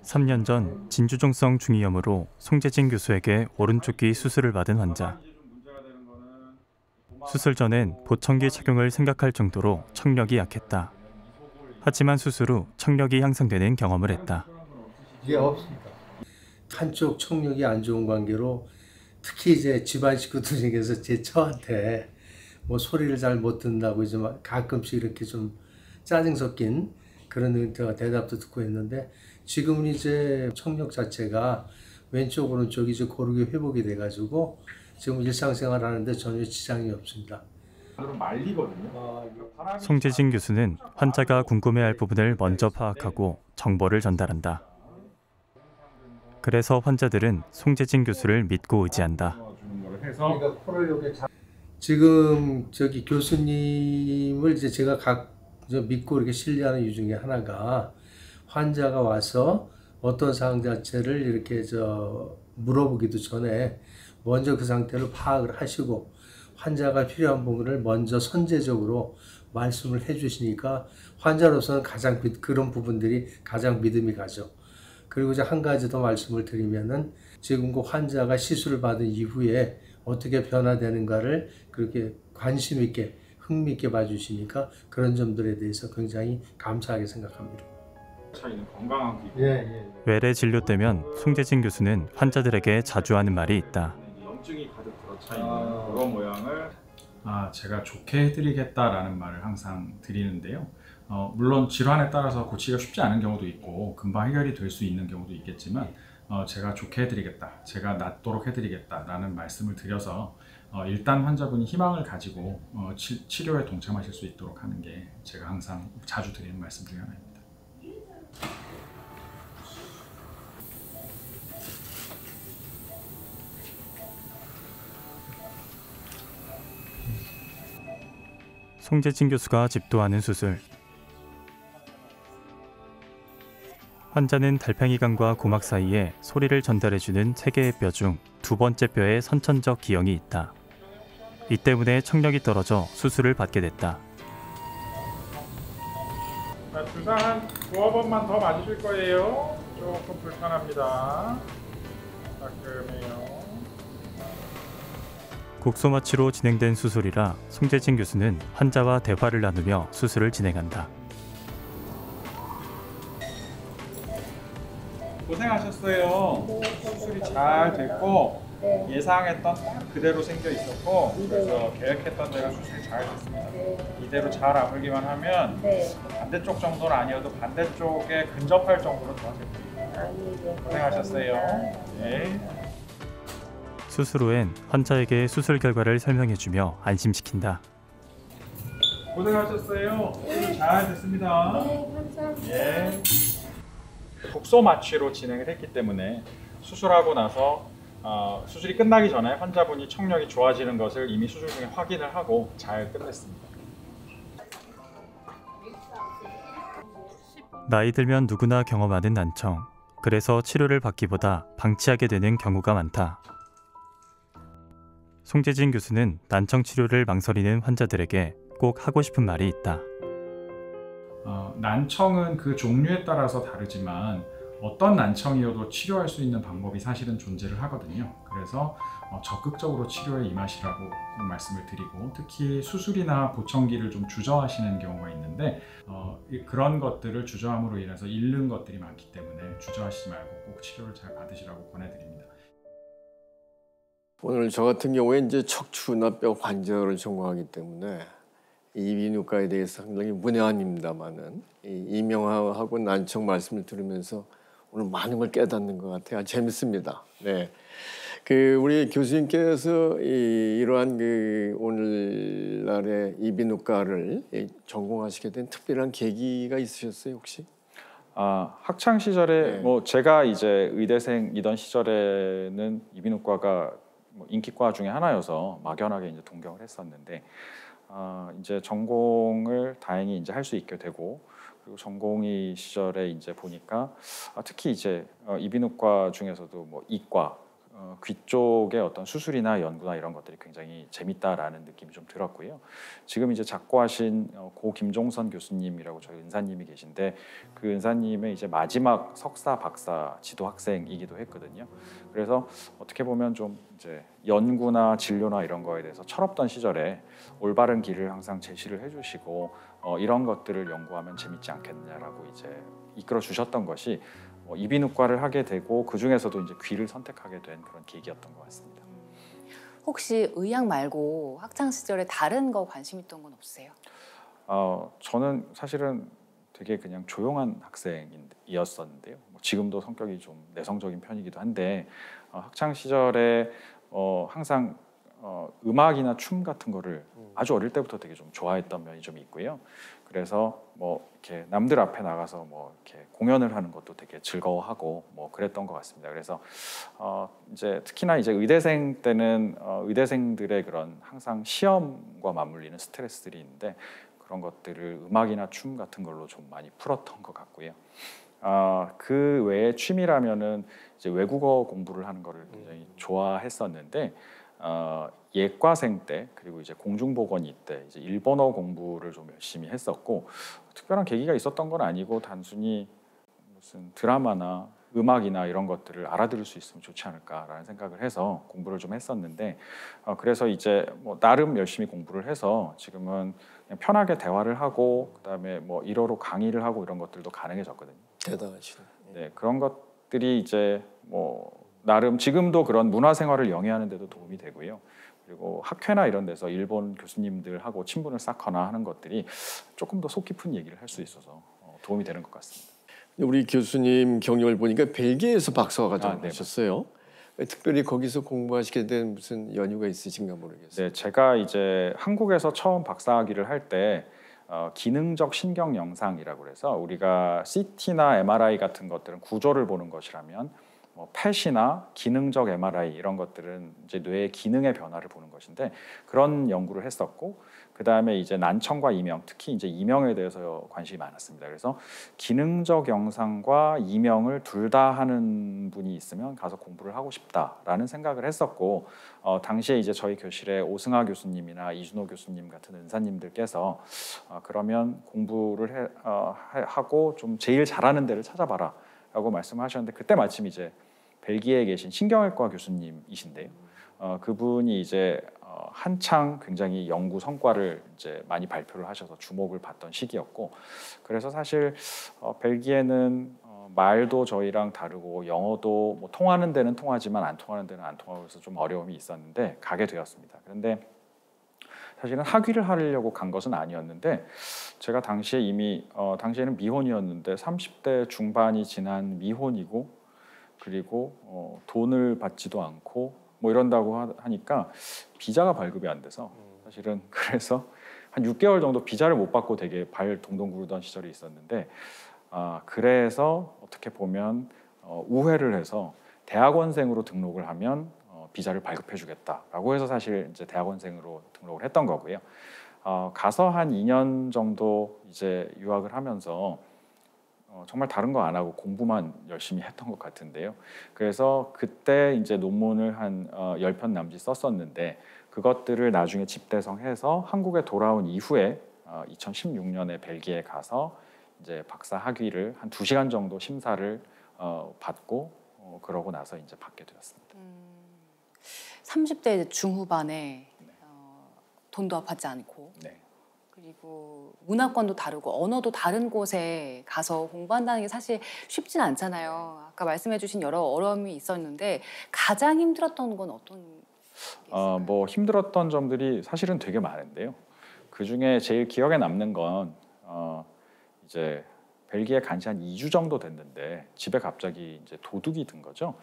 S4: 3년 전 진주종성 중이염으로 송재진 교수에게 오른쪽 귀 수술을 받은 환자. 수술 전엔 보청기 착용을 생각할 정도로 청력이 약했다. 하지만 수술 후 청력이 향상되는 경험을 했다.
S5: 이게 없습니다. 한쪽 청력이 안 좋은 관계로 특히 이제 집안 식구들 중에서 제 처한테 소리를 잘 못 듣는다고 이제 가끔씩 이렇게 좀 짜증 섞인 그런 대답도 듣고 했는데 지금은 이제 청력 자체가 왼쪽 오른쪽이 이제 고르게 회복이 돼가지고 지금 일상생활 하는데 전혀 지장이 없습니다.
S4: 송재진 교수는 환자가 궁금해할 부분을 먼저 파악하고 정보를 전달한다. 그래서 환자들은 송재진 교수를 믿고 의지한다.
S5: 지금 교수님을 이제 제가 믿고 이렇게 신뢰하는 이유 중에 하나가 환자가 와서 어떤 상황 자체를 이렇게 물어보기도 전에 먼저 그 상태를 파악을 하시고 환자가 필요한 부분을 먼저 선제적으로 말씀을 해주시니까 환자로서는 그런 부분들이 가장 믿음이 가죠. 그리고 이제 한 가지 더 말씀을 드리면은 지금 그 환자가 시술을 받은 이후에 어떻게 변화되는가를 그렇게 관심 있게 흥미 있게 봐주시니까 그런 점들에 대해서 굉장히 감사하게 생각합니다.
S3: 차이는 건강한 기분.
S4: 외래 진료 때면 송재진 교수는 환자들에게 자주 하는 말이 있다.
S3: 염증이 가득 들어차 있는 그런 모양을 제가 좋게 해드리겠다라는 말을 항상 드리는데요. 물론 질환에 따라서 고치기가 쉽지 않은 경우도 있고 금방 해결이 될 수 있는 경우도 있겠지만 제가 좋게 해드리겠다, 제가 낫도록 해드리겠다라는 말씀을 드려서 일단 환자분이 희망을 가지고 치료에 동참하실 수 있도록 하는 게 제가 항상 자주 드리는 말씀 중에 하나입니다.
S4: 송재진 교수가 집도하는 수술. 환자는 달팽이관과 고막 사이에 소리를 전달해주는 세 개의 뼈 중 두 번째 뼈에 선천적 기형이 있다. 이 때문에 청력이 떨어져 수술을 받게 됐다.
S3: 주사 한 2번만 더 맞으실 거예요. 조금 불편합니다. 따끔해요.
S4: 국소마취로 진행된 수술이라 송재진 교수는 환자와 대화를 나누며 수술을 진행한다.
S3: 고생하셨어요. 수술이 잘 됐고 예상했던 딱 그대로 생겨 있었고 그래서 계획했던 대로 수술이 잘 됐습니다. 이대로 잘 아물기만 하면 반대쪽 정도는 아니어도 반대쪽에 근접할 정도로 좋아질 겁니다. 고생하셨어요. 네.
S4: 수술 후엔 환자에게 수술 결과를 설명해주며 안심시킨다.
S3: 고생하셨어요. 수술 잘 됐습니다. 네, 감사합니다. 예. 국소 마취로 진행을 했기 때문에 수술하고 나서 수술이 끝나기 전에 환자분이 청력이 좋아지는 것을 이미 수술 중에 확인을 하고 잘 끝냈습니다.
S4: 나이 들면 누구나 경험하는 난청. 그래서 치료를 받기보다 방치하게 되는 경우가 많다. 송재진 교수는 난청 치료를 망설이는 환자들에게 꼭 하고 싶은 말이 있다.
S3: 난청은 그 종류에 따라서 다르지만 어떤 난청이어도 치료할 수 있는 방법이 사실은 존재를 하거든요. 그래서 적극적으로 치료에 임하시라고 꼭 말씀을 드리고 특히 수술이나 보청기를 좀 주저하시는 경우가 있는데 그런 것들을 주저함으로 인해서 잃는 것들이 많기 때문에 주저하시지 말고 꼭 치료를 잘 받으시라고 권해드립니다.
S2: 오늘 저 같은 경우에 이제 척추나 뼈 관절을 전공하기 때문에 이비인후과에 대해서 상당히 문외한입니다만은 이명하고 난청 말씀을 들으면서 오늘 많은 걸 깨닫는 것 같아요. 재밌습니다. 네, 우리 교수님께서 이러한 오늘날의 이비인후과를 전공하시게 된 특별한 계기가 있으셨어요, 혹시?
S3: 학창 시절에
S2: 네.
S3: 제가 이제 의대생이던 시절에는 이비인후과가 인기과 중에 하나여서 막연하게 이제 동경을 했었는데 이제 전공을 다행히 이제 할 수 있게 되고 그리고 전공의 시절에 이제 보니까 특히 이제 이비인후과 중에서도 이과 귀 쪽의 어떤 수술이나 연구나 이런 것들이 굉장히 재밌다라는 느낌이 좀 들었고요. 지금 이제 작고하신 고 김종선 교수님이라고 저희 은사님이 계신데 그 은사님의 이제 마지막 석사 박사 지도 학생이기도 했거든요. 그래서 어떻게 보면 좀 이제 연구나 진료나 이런 거에 대해서 철없던 시절에 올바른 길을 항상 제시를 해주시고 이런 것들을 연구하면 재밌지 않겠냐라고 이제 이끌어 주셨던 것이 이비인후과를 하게 되고 그 중에서도 이제 귀를 선택하게 된 그런 계기였던 것 같습니다.
S1: 혹시 의학 말고 학창 시절에 다른 거 관심 있던 건 없으세요?
S3: 저는 사실은 되게 그냥 조용한 학생이었었는데요. 지금도 성격이 좀 내성적인 편이기도 한데 학창 시절에 항상 음악이나 춤 같은 거를 아주 어릴 때부터 되게 좀 좋아했던 면이 좀 있고요. 그래서 이렇게 남들 앞에 나가서 이렇게 공연을 하는 것도 되게 즐거워하고 그랬던 것 같습니다. 그래서 이제 특히나 이제 의대생 때는 의대생들의 그런 항상 시험과 맞물리는 스트레스들이 있는데 그런 것들을 음악이나 춤 같은 걸로 좀 많이 풀었던 것 같고요. 그 외에 취미라면은 이제 외국어 공부를 하는 거를 굉장히 좋아했었는데 예과생 때 그리고 이제 공중보건의 때 이제 일본어 공부를 좀 열심히 했었고 특별한 계기가 있었던 건 아니고 단순히 무슨 드라마나 음악이나 이런 것들을 알아들을 수 있으면 좋지 않을까라는 생각을 해서 공부를 좀 했었는데 그래서 이제 뭐 나름 열심히 공부를 해서 지금은 그냥 편하게 대화를 하고 그다음에 뭐 일어로 강의를 하고 이런 것들도 가능해졌거든요.
S2: 대단하시네.
S3: 네, 그런 것들이 이제 뭐 나름 지금도 그런 문화 생활을 영위하는 데도 도움이 되고요. 그리고 학회나 이런 데서 일본 교수님들하고 친분을 쌓거나 하는 것들이 조금 더 속 깊은 얘기를 할 수 있어서 도움이 되는 것 같습니다.
S2: 우리 교수님 경력을 보니까 벨기에에서 박사과정을
S3: 네,
S2: 하셨어요. 특별히 거기서 공부하시게 된 무슨 연유가 있으신가 모르겠어요.
S3: 네, 제가 이제 한국에서 처음 박사학위를 할 때 기능적 신경 영상이라고 해서 우리가 CT나 MRI 같은 것들은 구조를 보는 것이라면 뭐 펫이나 기능적 MRI 이런 것들은 이제 뇌의 기능의 변화를 보는 것인데 그런 연구를 했었고 그 다음에 이제 난청과 이명, 특히 이제 이명에 대해서 관심이 많았습니다. 그래서 기능적 영상과 이명을 둘 다 하는 분이 있으면 가서 공부를 하고 싶다라는 생각을 했었고 당시에 이제 저희 교실에 오승하 교수님이나 이준호 교수님 같은 은사님들께서 그러면 공부를 하고 좀 제일 잘하는 데를 찾아봐라라고 말씀하셨는데 그때 마침 이제 벨기에에 계신 신경외과 교수님이신데요. 그분이 이제 한창 굉장히 연구 성과를 이제 많이 발표를 하셔서 주목을 받던 시기였고, 그래서 사실 벨기에는 말도 저희랑 다르고 영어도 뭐 통하는 데는 통하지만 안 통하는 데는 안 통하고 해서 좀 어려움이 있었는데 가게 되었습니다. 그런데 사실은 학위를 하려고 간 것은 아니었는데 제가 당시에 이미 당시에는 미혼이었는데 30대 중반이 지난 미혼이고 그리고 돈을 받지도 않고 뭐 이런다고 하니까 비자가 발급이 안 돼서 사실은 그래서 한 6개월 정도 비자를 못 받고 되게 발 동동 구르던 시절이 있었는데 그래서 어떻게 보면 우회를 해서 대학원생으로 등록을 하면 비자를 발급해 주겠다라고 해서 사실 이제 대학원생으로 등록을 했던 거고요. 가서 한 2년 정도 이제 유학을 하면서 정말 다른 거 안 하고 공부만 열심히 했던 것 같은데요. 그래서 그때 이제 논문을 한 10편 남짓 썼었는데 그것들을 나중에 집대성해서 한국에 돌아온 이후에 2016년에 벨기에 가서 이제 박사 학위를 한 2시간 정도 심사를 받고 그러고 나서 이제 받게 되었습니다.
S1: 30대 중후반에 돈도 받지 않고
S3: 네.
S1: 그리고 문화권도 다르고 언어도 다른 곳에 가서 공부한다는 게 사실 쉽진 않잖아요. 아까 말씀해주신 여러 어려움이 있었는데 가장 힘들었던 건 어떤 게 있을까요?
S3: 뭐 힘들었던 점들이 사실은 되게 많은데요. 그 중에 제일 기억에 남는 건 이제 벨기에 간지 한 2주 정도 됐는데 집에 갑자기 이제 도둑이 든 거죠.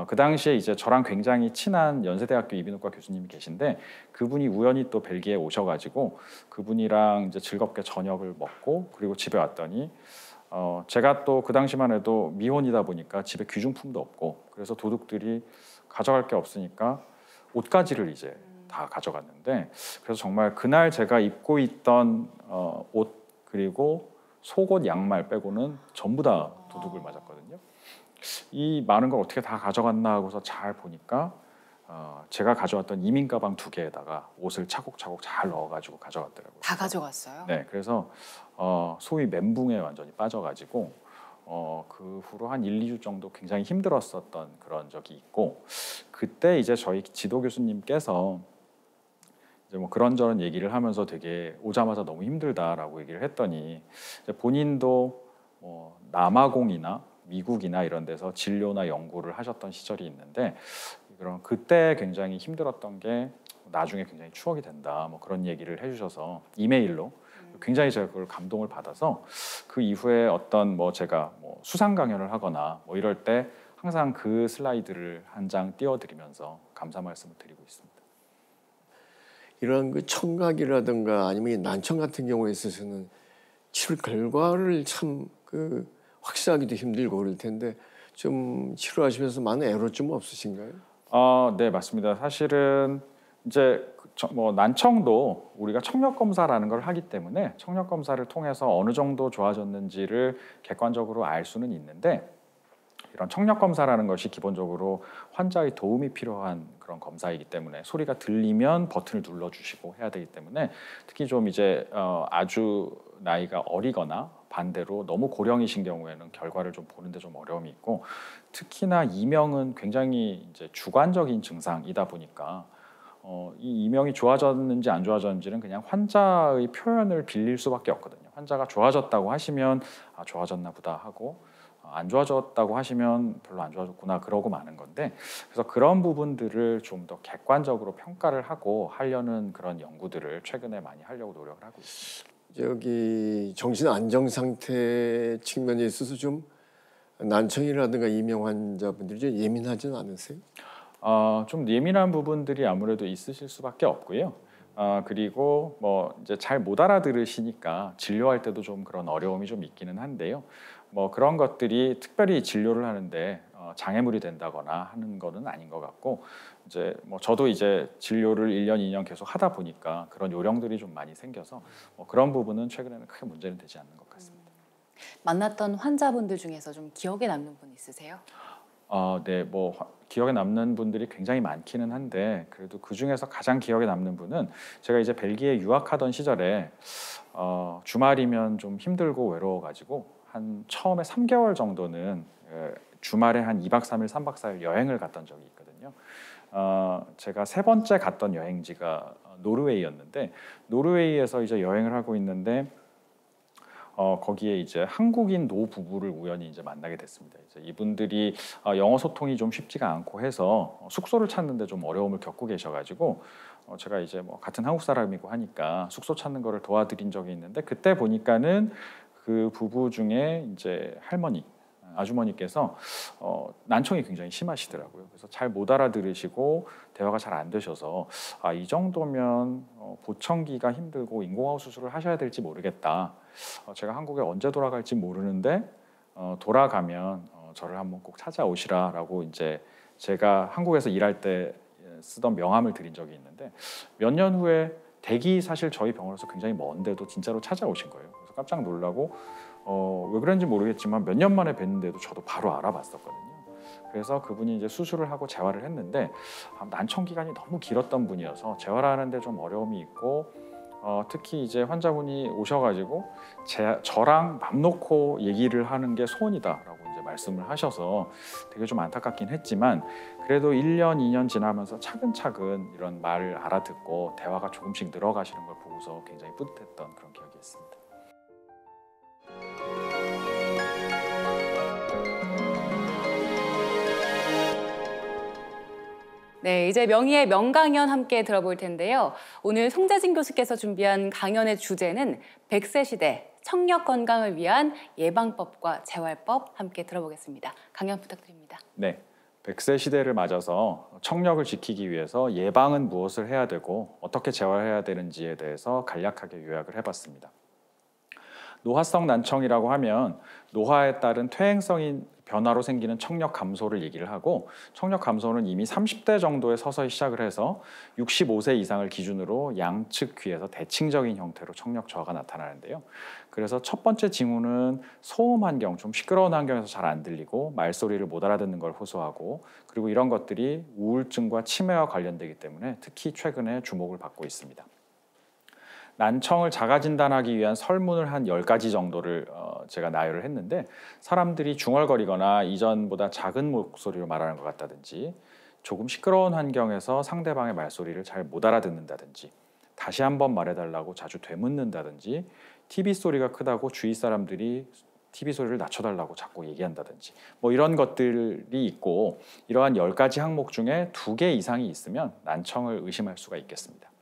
S3: 그 당시에 이제 저랑 굉장히 친한 연세대학교 이비인후과 교수님이 계신데 그분이 우연히 또 벨기에 오셔가지고 그분이랑 이제 즐겁게 저녁을 먹고 그리고 집에 왔더니 제가 또 그 당시만 해도 미혼이다 보니까 집에 귀중품도 없고 그래서 도둑들이 가져갈 게 없으니까 옷가지를 이제 다 가져갔는데 그래서 정말 그날 제가 입고 있던 옷 그리고 속옷 양말 빼고는 전부 다 도둑을 맞았거든요. 이 많은 걸 어떻게 다 가져갔나 하고서 잘 보니까 제가 가져왔던 이민 가방 2개에다가 옷을 차곡차곡 잘 넣어가지고 가져갔더라고요.
S1: 다 가져갔어요?
S3: 네, 그래서 소위 멘붕에 완전히 빠져가지고 그 후로 한 1, 2주 정도 굉장히 힘들었었던 그런 적이 있고 그때 이제 저희 지도 교수님께서 이제 뭐 그런저런 얘기를 하면서 되게 오자마자 너무 힘들다라고 얘기를 했더니 이제 본인도 뭐 남아공이나 미국이나 이런 데서 진료나 연구를 하셨던 시절이 있는데 그런 그때 굉장히 힘들었던 게 나중에 굉장히 추억이 된다 뭐 그런 얘기를 해주셔서 이메일로 굉장히 제가 그걸 감동을 받아서 그 이후에 어떤 뭐 제가 뭐 수상 강연을 하거나 뭐 이럴 때 항상 그 슬라이드를 한 장 띄워드리면서 감사 말씀을 드리고 있습니다.
S2: 이런 그 청각이라든가 아니면 이 난청 같은 경우에 있어서는 치료 결과를 참 그 확실하기도 힘들고 그럴 텐데 좀 치료하시면서 많은 애로점 없으신가요?
S3: 네, 맞습니다. 사실은 이제 뭐 난청도 우리가 청력 검사라는 걸 하기 때문에 청력 검사를 통해서 어느 정도 좋아졌는지를 객관적으로 알 수는 있는데 이런 청력 검사라는 것이 기본적으로 환자의 도움이 필요한 그런 검사이기 때문에 소리가 들리면 버튼을 눌러주시고 해야 되기 때문에 특히 좀 이제 아주 나이가 어리거나 반대로 너무 고령이신 경우에는 결과를 좀 보는데 좀 어려움이 있고, 특히나 이명은 굉장히 이제 주관적인 증상이다 보니까 이 이명이 좋아졌는지 안 좋아졌는지는 그냥 환자의 표현을 빌릴 수밖에 없거든요. 환자가 좋아졌다고 하시면 아, 좋아졌나 보다 하고, 안 좋아졌다고 하시면 별로 안 좋아졌구나 그러고 마는 건데, 그래서 그런 부분들을 좀 더 객관적으로 평가를 하고 하려는 그런 연구들을 최근에 많이 하려고 노력을 하고 있습니다.
S2: 저기 정신 안정 상태 측면에 있어서 좀 난청이라든가 이명 환자분들이 좀 예민하지는 않으세요?
S3: 좀 예민한 부분들이 아무래도 있으실 수밖에 없고요. 그리고 뭐 이제 잘 못 알아들으시니까 진료할 때도 좀 그런 어려움이 좀 있기는 한데요. 뭐 그런 것들이 특별히 진료를 하는데 장애물이 된다거나 하는 거는 아닌 것 같고, 이제 뭐 저도 이제 진료를 1년, 2년 계속 하다 보니까 그런 요령들이 좀 많이 생겨서 뭐 그런 부분은 최근에는 크게 문제는 되지 않는 것 같습니다.
S1: 만났던 환자분들 중에서 좀 기억에 남는 분 있으세요?
S3: 네, 뭐 기억에 남는 분들이 굉장히 많기는 한데, 그래도 그 중에서 가장 기억에 남는 분은 제가 이제 벨기에 유학하던 시절에 주말이면 좀 힘들고 외로워가지고 한 처음에 3개월 정도는 주말에 한 2박 3일, 3박 4일 여행을 갔던 적이 있거든요. 제가 세 번째 갔던 여행지가 노르웨이였는데, 노르웨이에서 이제 여행을 하고 있는데 거기에 이제 한국인 노 부부를 우연히 이제 만나게 됐습니다. 이제 이분들이 영어 소통이 좀 쉽지가 않고 해서 숙소를 찾는데 좀 어려움을 겪고 계셔가지고 제가 이제 뭐 같은 한국 사람이고 하니까 숙소 찾는 거를 도와드린 적이 있는데, 그때 보니까는 그 부부 중에 이제 아주머니께서 난청이 굉장히 심하시더라고요. 그래서 잘 못 알아들으시고 대화가 잘 안 되셔서 이 정도면 보청기가 힘들고 인공호흡 수술을 하셔야 될지 모르겠다. 제가 한국에 언제 돌아갈지 모르는데 돌아가면 저를 한번 꼭 찾아오시라라고 이제 제가 한국에서 일할 때 쓰던 명함을 드린 적이 있는데, 몇 년 후에 댁이 사실 저희 병원에서 굉장히 먼데도 진짜로 찾아오신 거예요. 그래서 깜짝 놀라고 왜 그런지 모르겠지만 몇 년 만에 뵀는데도 저도 바로 알아봤었거든요. 그래서 그분이 이제 수술을 하고 재활을 했는데 난청 기간이 너무 길었던 분이어서 재활하는데 좀 어려움이 있고, 특히 이제 환자분이 오셔가지고 저랑 맘 놓고 얘기를 하는 게 소원이다라고 이제 말씀을 하셔서 되게 좀 안타깝긴 했지만, 그래도 1년, 2년 지나면서 차근차근 이런 말을 알아듣고 대화가 조금씩 늘어가시는 걸 보고서 굉장히 뿌듯했던 그런 기억이 있습니다.
S1: 네, 이제 명의의 명강연 함께 들어볼 텐데요. 오늘 송재진 교수께서 준비한 강연의 주제는 100세 시대 청력 건강을 위한 예방법과 재활법 함께 들어보겠습니다. 강연 부탁드립니다.
S3: 네, 100세 시대를 맞아서 청력을 지키기 위해서 예방은 무엇을 해야 되고 어떻게 재활해야 되는지에 대해서 간략하게 요약을 해봤습니다. 노화성 난청이라고 하면 노화에 따른 퇴행성인 변화로 생기는 청력 감소를 얘기를 하고, 청력 감소는 이미 30대 정도에 서서히 시작을 해서 65세 이상을 기준으로 양측 귀에서 대칭적인 형태로 청력 저하가 나타나는데요. 그래서 첫 번째 징후는 소음 환경, 좀 시끄러운 환경에서 잘 안 들리고 말소리를 못 알아듣는 걸 호소하고, 그리고 이런 것들이 우울증과 치매와 관련되기 때문에 특히 최근에 주목을 받고 있습니다. 난청을 자가 진단하기 위한 설문을 한 10가지 정도를 제가 나열을 했는데, 사람들이 중얼거리거나 이전보다 작은 목소리로 말하는 것 같다든지, 조금 시끄러운 환경에서 상대방의 말소리를 잘 못 알아듣는다든지, 다시 한번 말해달라고 자주 되묻는다든지, TV 소리가 크다고 주위 사람들이 TV 소리를 낮춰달라고 자꾸 얘기한다든지, 뭐 이런 것들이 있고, 이러한 10가지 항목 중에 2개 이상이 있으면 난청을 의심할 수가 있겠습니다.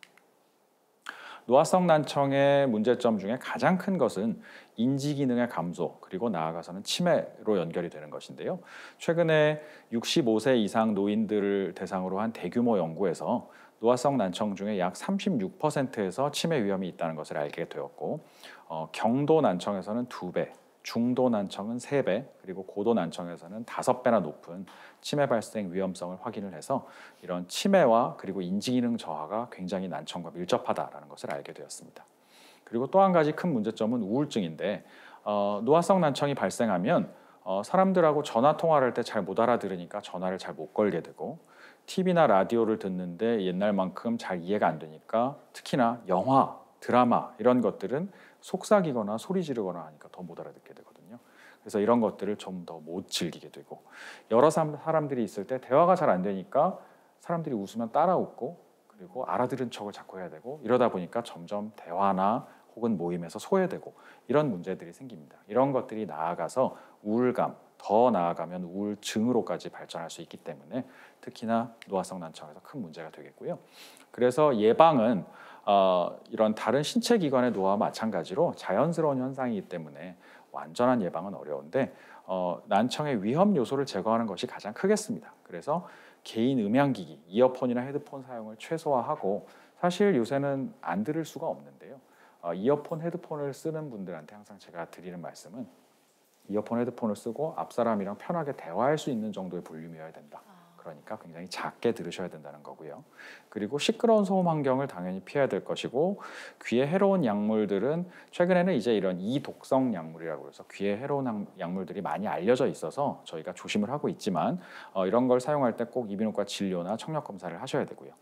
S3: 노화성 난청의 문제점 중에 가장 큰 것은 인지 기능의 감소, 그리고 나아가서는 치매로 연결이 되는 것인데요. 최근에 65세 이상 노인들을 대상으로 한 대규모 연구에서 노화성 난청 중에 약 36%에서 치매 위험이 있다는 것을 알게 되었고, 경도 난청에서는 2배, 중도 난청은 3배, 그리고 고도 난청에서는 5배나 높은 치매 발생 위험성을 확인을 해서 이런 치매와 그리고 인지기능 저하가 굉장히 난청과 밀접하다라는 것을 알게 되었습니다. 그리고 또 한 가지 큰 문제점은 우울증인데, 노화성 난청이 발생하면 사람들하고 전화 통화를 할 때 잘 못 알아들으니까 전화를 잘 못 걸게 되고, TV나 라디오를 듣는데 옛날만큼 잘 이해가 안 되니까 특히나 영화, 드라마 이런 것들은 속삭이거나 소리 지르거나 하니까 더 못 알아듣게 되거든요. 그래서 이런 것들을 좀 더 못 즐기게 되고, 여러 사람들이 있을 때 대화가 잘 안 되니까 사람들이 웃으면 따라 웃고, 그리고 알아들은 척을 자꾸 해야 되고, 이러다 보니까 점점 대화나 혹은 모임에서 소외되고 이런 문제들이 생깁니다. 이런 것들이 나아가서 우울감, 더 나아가면 우울증으로까지 발전할 수 있기 때문에 특히나 노화성 난청에서 큰 문제가 되겠고요. 그래서 예방은 이런 다른 신체 기관의 노화와 마찬가지로 자연스러운 현상이기 때문에 완전한 예방은 어려운데 난청의 위험 요소를 제거하는 것이 가장 크겠습니다. 그래서 개인 음향기기, 이어폰이나 헤드폰 사용을 최소화하고, 사실 요새는 안 들을 수가 없는데요. 이어폰, 헤드폰을 쓰는 분들한테 항상 제가 드리는 말씀은 이어폰, 헤드폰을 쓰고 앞 사람이랑 편하게 대화할 수 있는 정도의 볼륨이어야 된다. 그러니까 굉장히 작게 들으셔야 된다는 거고요. 그리고 시끄러운 소음 환경을 당연히 피해야 될 것이고, 귀에 해로운 약물들은 최근에는 이제 이런 이독성 약물이라고 해서 귀에 해로운 약물들이 많이 알려져 있어서 저희가 조심을 하고 있지만 이런 걸 사용할 때 꼭 이비인후과 진료나 청력 검사를 하셔야 되고요.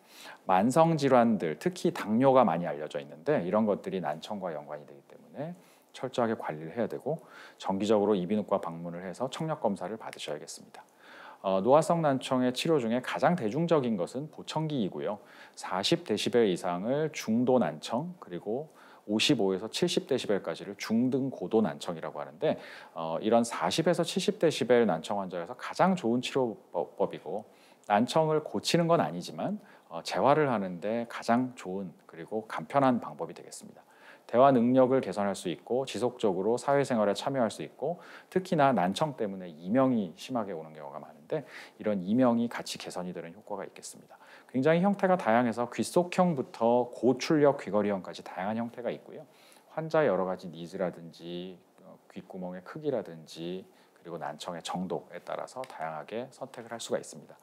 S3: 만성 질환들, 특히 당뇨가 많이 알려져 있는데 이런 것들이 난청과 연관이 되기 때문에 철저하게 관리를 해야 되고, 정기적으로 이비인후과 방문을 해서 청력 검사를 받으셔야겠습니다. 노화성 난청의 치료 중에 가장 대중적인 것은 보청기이고요. 40데시벨 이상을 중도 난청, 그리고 55에서 70데시벨까지를 중등 고도 난청이라고 하는데, 이런 40에서 70데시벨 난청 환자에서 가장 좋은 치료법이고, 난청을 고치는 건 아니지만 재활을 하는데 가장 좋은 그리고 간편한 방법이 되겠습니다. 대화 능력을 개선할 수 있고, 지속적으로 사회생활에 참여할 수 있고, 특히나 난청 때문에 이명이 심하게 오는 경우가 많은데 이런 이명이 같이 개선이 되는 효과가 있겠습니다. 굉장히 형태가 다양해서 귓속형부터 고출력 귀걸이형까지 다양한 형태가 있고요. 환자의 여러 가지 니즈라든지 귓구멍의 크기라든지 그리고 난청의 정도에 따라서 다양하게 선택을 할 수가 있습니다.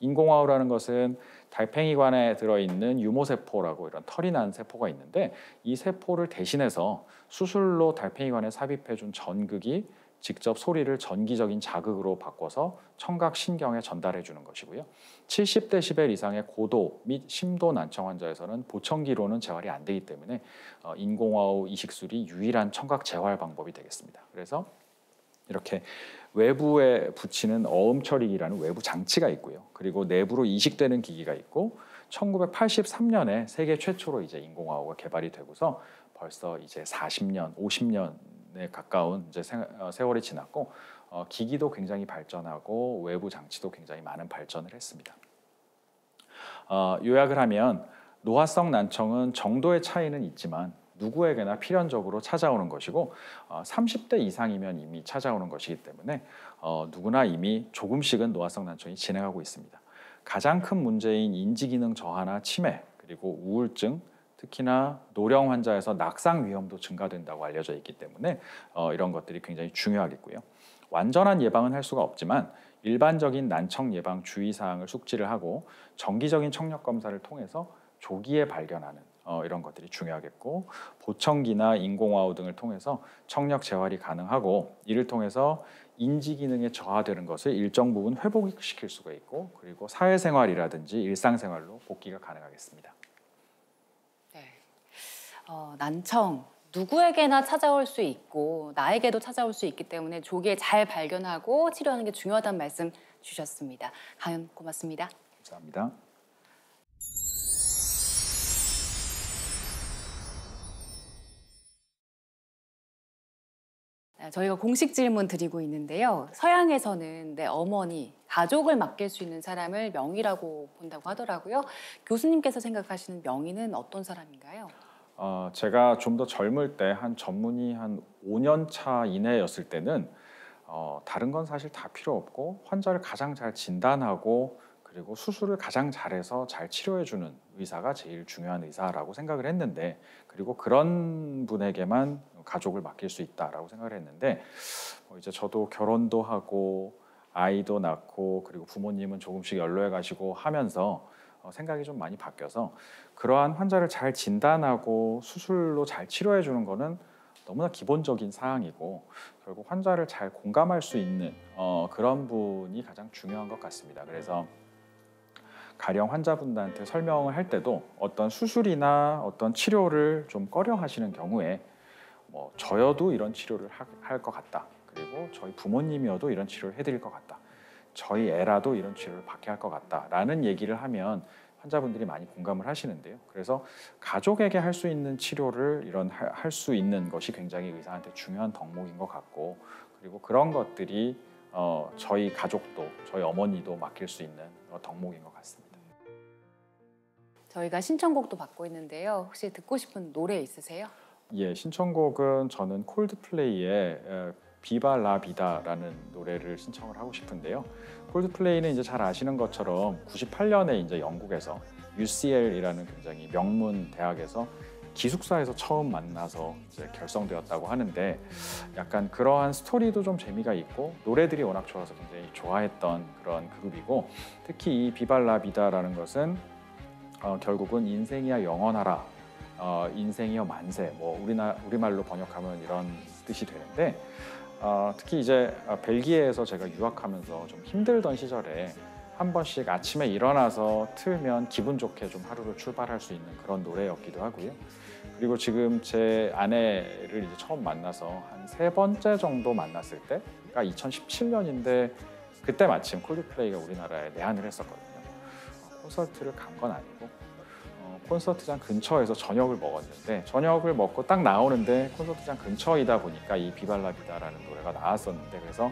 S3: 인공화우라는 것은 달팽이관에 들어있는 유모세포라고 이런 털이 난 세포가 있는데, 이 세포를 대신해서 수술로 달팽이관에 삽입해준 전극이 직접 소리를 전기적인 자극으로 바꿔서 청각 신경에 전달해 주는 것이고요. 70데시벨 이상의 고도 및 심도 난청 환자에서는 보청기로는 재활이 안 되기 때문에 인공화우 이식술이 유일한 청각 재활 방법이 되겠습니다. 그래서 이렇게 외부에 붙이는 어음 처리기라는 외부 장치가 있고요. 그리고 내부로 이식되는 기기가 있고, 1983년에 세계 최초로 이제 인공화우가 개발이 되고서 벌써 이제 40년, 50년에 가까운 이제 세월이 지났고, 기기도 굉장히 발전하고 외부 장치도 굉장히 많은 발전을 했습니다. 요약을 하면 노화성 난청은 정도의 차이는 있지만 누구에게나 필연적으로 찾아오는 것이고, 30대 이상이면 이미 찾아오는 것이기 때문에 누구나 이미 조금씩은 노화성 난청이 진행하고 있습니다. 가장 큰 문제인 인지기능 저하나 치매, 그리고 우울증, 특히나 노령 환자에서 낙상 위험도 증가된다고 알려져 있기 때문에 이런 것들이 굉장히 중요하겠고요. 완전한 예방은 할 수가 없지만 일반적인 난청 예방 주의사항을 숙지를 하고, 정기적인 청력 검사를 통해서 조기에 발견하는 이런 것들이 중요하겠고, 보청기나 인공화우 등을 통해서 청력 재활이 가능하고, 이를 통해서 인지 기능이 저하되는 것을 일정 부분 회복시킬 수가 있고, 그리고 사회생활이라든지 일상생활로 복귀가 가능하겠습니다.
S1: 네, 난청 누구에게나 찾아올 수 있고 나에게도 찾아올 수 있기 때문에 조기에 잘 발견하고 치료하는 게 중요하다는 말씀 주셨습니다. 강연 고맙습니다.
S3: 감사합니다.
S1: 저희가 공식 질문 드리고 있는데요. 서양에서는 내 어머니, 가족을 맡길 수 있는 사람을 명의라고 본다고 하더라고요. 교수님께서 생각하시는 명의는 어떤 사람인가요?
S3: 제가 좀 더 젊을 때 한 전문의 한 5년 차 이내였을 때는 다른 건 사실 다 필요 없고, 환자를 가장 잘 진단하고 그리고 수술을 가장 잘해서 잘 치료해주는 의사가 제일 중요한 의사라고 생각을 했는데, 그리고 그런 분에게만 가족을 맡길 수 있다라고 생각을 했는데, 이제 저도 결혼도 하고 아이도 낳고 그리고 부모님은 조금씩 연로해 가시고 하면서 생각이 좀 많이 바뀌어서, 그러한 환자를 잘 진단하고 수술로 잘 치료해 주는 거는 너무나 기본적인 사항이고, 결국 환자를 잘 공감할 수 있는 그런 분이 가장 중요한 것 같습니다. 그래서 가령 환자분들한테 설명을 할 때도 어떤 수술이나 어떤 치료를 좀 꺼려 하시는 경우에 뭐 저여도 이런 치료를 할 것 같다. 그리고 저희 부모님이어도 이런 치료를 해드릴 것 같다. 저희 애라도 이런 치료를 받게 할 것 같다라는 얘기를 하면 환자분들이 많이 공감을 하시는데요. 그래서 가족에게 할 수 있는 치료를 할 수 있는 것이 굉장히 의사한테 중요한 덕목인 것 같고, 그리고 그런 것들이 저희 가족도 저희 어머니도 맡길 수 있는 덕목인 것 같습니다.
S1: 저희가 신청곡도 받고 있는데요. 혹시 듣고 싶은 노래 있으세요?
S3: 예, 신청곡은 저는 콜드플레이의 비바 라 비다라는 노래를 신청을 하고 싶은데요. 콜드플레이는 이제 잘 아시는 것처럼 98년에 이제 영국에서 UCL이라는 굉장히 명문 대학에서 기숙사에서 처음 만나서 이제 결성되었다고 하는데, 약간 그러한 스토리도 좀 재미가 있고 노래들이 워낙 좋아서 굉장히 좋아했던 그런 그룹이고, 특히 이 비바 라 비다라는 것은 결국은 인생이야 영원하라, 인생이여 만세, 뭐 우리말로 번역하면 이런 뜻이 되는데, 특히 이제 벨기에에서 제가 유학하면서 좀 힘들던 시절에 한 번씩 아침에 일어나서 틀면 기분 좋게 좀 하루를 출발할 수 있는 그런 노래였기도 하고요. 그리고 지금 제 아내를 이제 처음 만나서 한 3번째 정도 만났을 때가 2017년인데, 그때 마침 콜드플레이가 우리나라에 내한을 했었거든요. 콘서트를 간 건 아니고 콘서트장 근처에서 저녁을 먹었는데, 저녁을 먹고 딱 나오는데 콘서트장 근처이다 보니까 이 비발라비다라는 노래가 나왔었는데, 그래서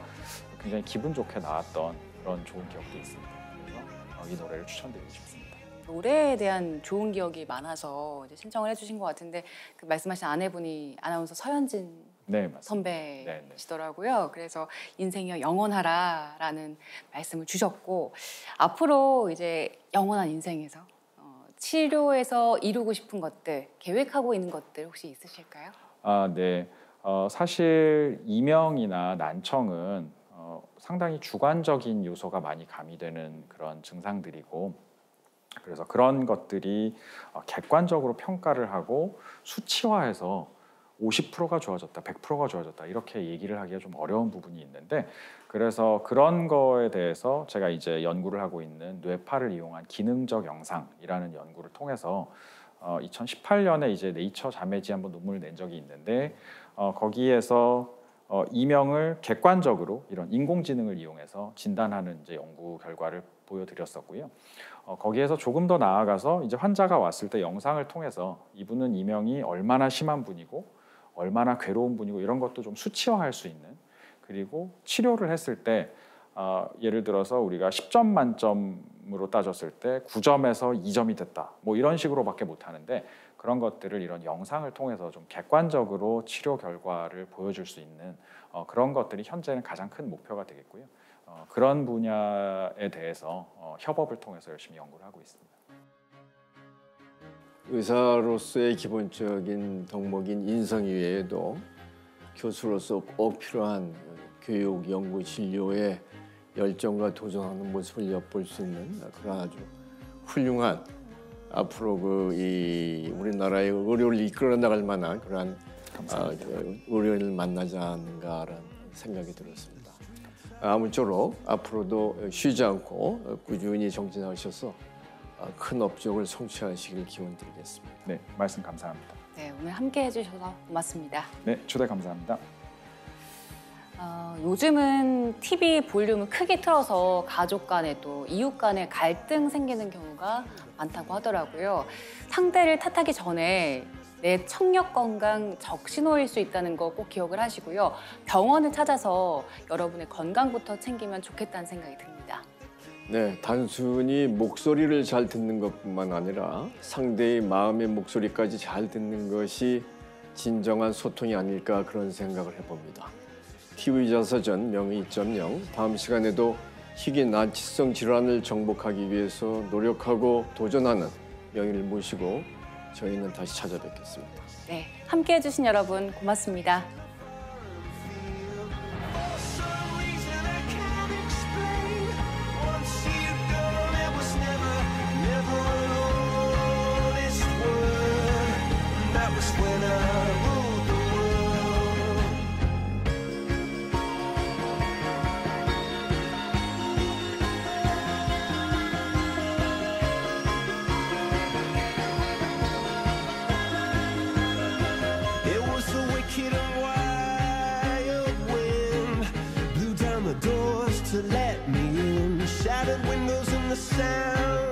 S3: 굉장히 기분 좋게 나왔던 그런 좋은 기억도 있습니다. 그래서 이 노래를 추천드리고 싶습니다.
S1: 노래에 대한 좋은 기억이 많아서 이제 신청을 해주신 것 같은데, 그 말씀하신 아내분이 아나운서 서현진
S3: 네,
S1: 선배시더라고요. 그래서 인생이여 영원하라라는 말씀을 주셨고, 앞으로 이제 영원한 인생에서 치료에서 이루고 싶은 것들, 계획하고 있는 것들 혹시 있으실까요?
S3: 네. 사실 이명이나 난청은 상당히 주관적인 요소가 많이 가미되는 그런 증상들이고, 그래서 그런 것들이 객관적으로 평가를 하고 수치화해서 50%가 좋아졌다, 100%가 좋아졌다 이렇게 얘기를 하기가 좀 어려운 부분이 있는데, 그래서 그런 거에 대해서 제가 이제 연구를 하고 있는 뇌파를 이용한 기능적 영상이라는 연구를 통해서 2018년에 이제 네이처 자매지 한번 논문을 낸 적이 있는데, 거기에서 이명을 객관적으로 이런 인공지능을 이용해서 진단하는 이제 연구 결과를 보여드렸었고요. 거기에서 조금 더 나아가서 이제 환자가 왔을 때 영상을 통해서 이분은 이명이 얼마나 심한 분이고 얼마나 괴로운 분이고 이런 것도 좀 수치화할 수 있는, 그리고 치료를 했을 때 예를 들어서 우리가 10점 만점으로 따졌을 때 9점에서 2점이 됐다, 뭐 이런 식으로밖에 못하는데, 그런 것들을 이런 영상을 통해서 좀 객관적으로 치료 결과를 보여줄 수 있는 그런 것들이 현재는 가장 큰 목표가 되겠고요. 그런 분야에 대해서 협업을 통해서 열심히 연구를 하고 있습니다.
S2: 의사로서의 기본적인 덕목인 인성 이외에도 교수로서 꼭 필요한 교육, 연구, 진료에 열정과 도전하는 모습을 엿볼 수 있는 그런 아주 훌륭한, 앞으로 우리나라의 의료를 이끌어 나갈 만한 그러한 의료인을 만나지 않은가라는 생각이 들었습니다. 아무쪼록 앞으로도 쉬지 않고 꾸준히 정진하셔서 큰 업적을 성취하시길 기원드리겠습니다.
S3: 네, 말씀 감사합니다.
S1: 네, 오늘 함께 해주셔서 고맙습니다.
S3: 네, 초대 감사합니다.
S1: 요즘은 TV 볼륨을 크게 틀어서 가족 간에 또 이웃 간에 갈등 생기는 경우가 많다고 하더라고요. 상대를 탓하기 전에 내 청력 건강 적신호일 수 있다는 거 꼭 기억을 하시고요. 병원을 찾아서 여러분의 건강부터 챙기면 좋겠다는 생각이 듭니다.
S2: 네, 단순히 목소리를 잘 듣는 것뿐만 아니라 상대의 마음의 목소리까지 잘 듣는 것이 진정한 소통이 아닐까, 그런 생각을 해봅니다. TV자서전 명의 2.0, 다음 시간에도 희귀 난치성 질환을 정복하기 위해서 노력하고 도전하는 명의를 모시고 저희는 다시 찾아뵙겠습니다.
S1: 네, 함께 해주신 여러분 고맙습니다.
S6: It was a wicked tinted windows and the sound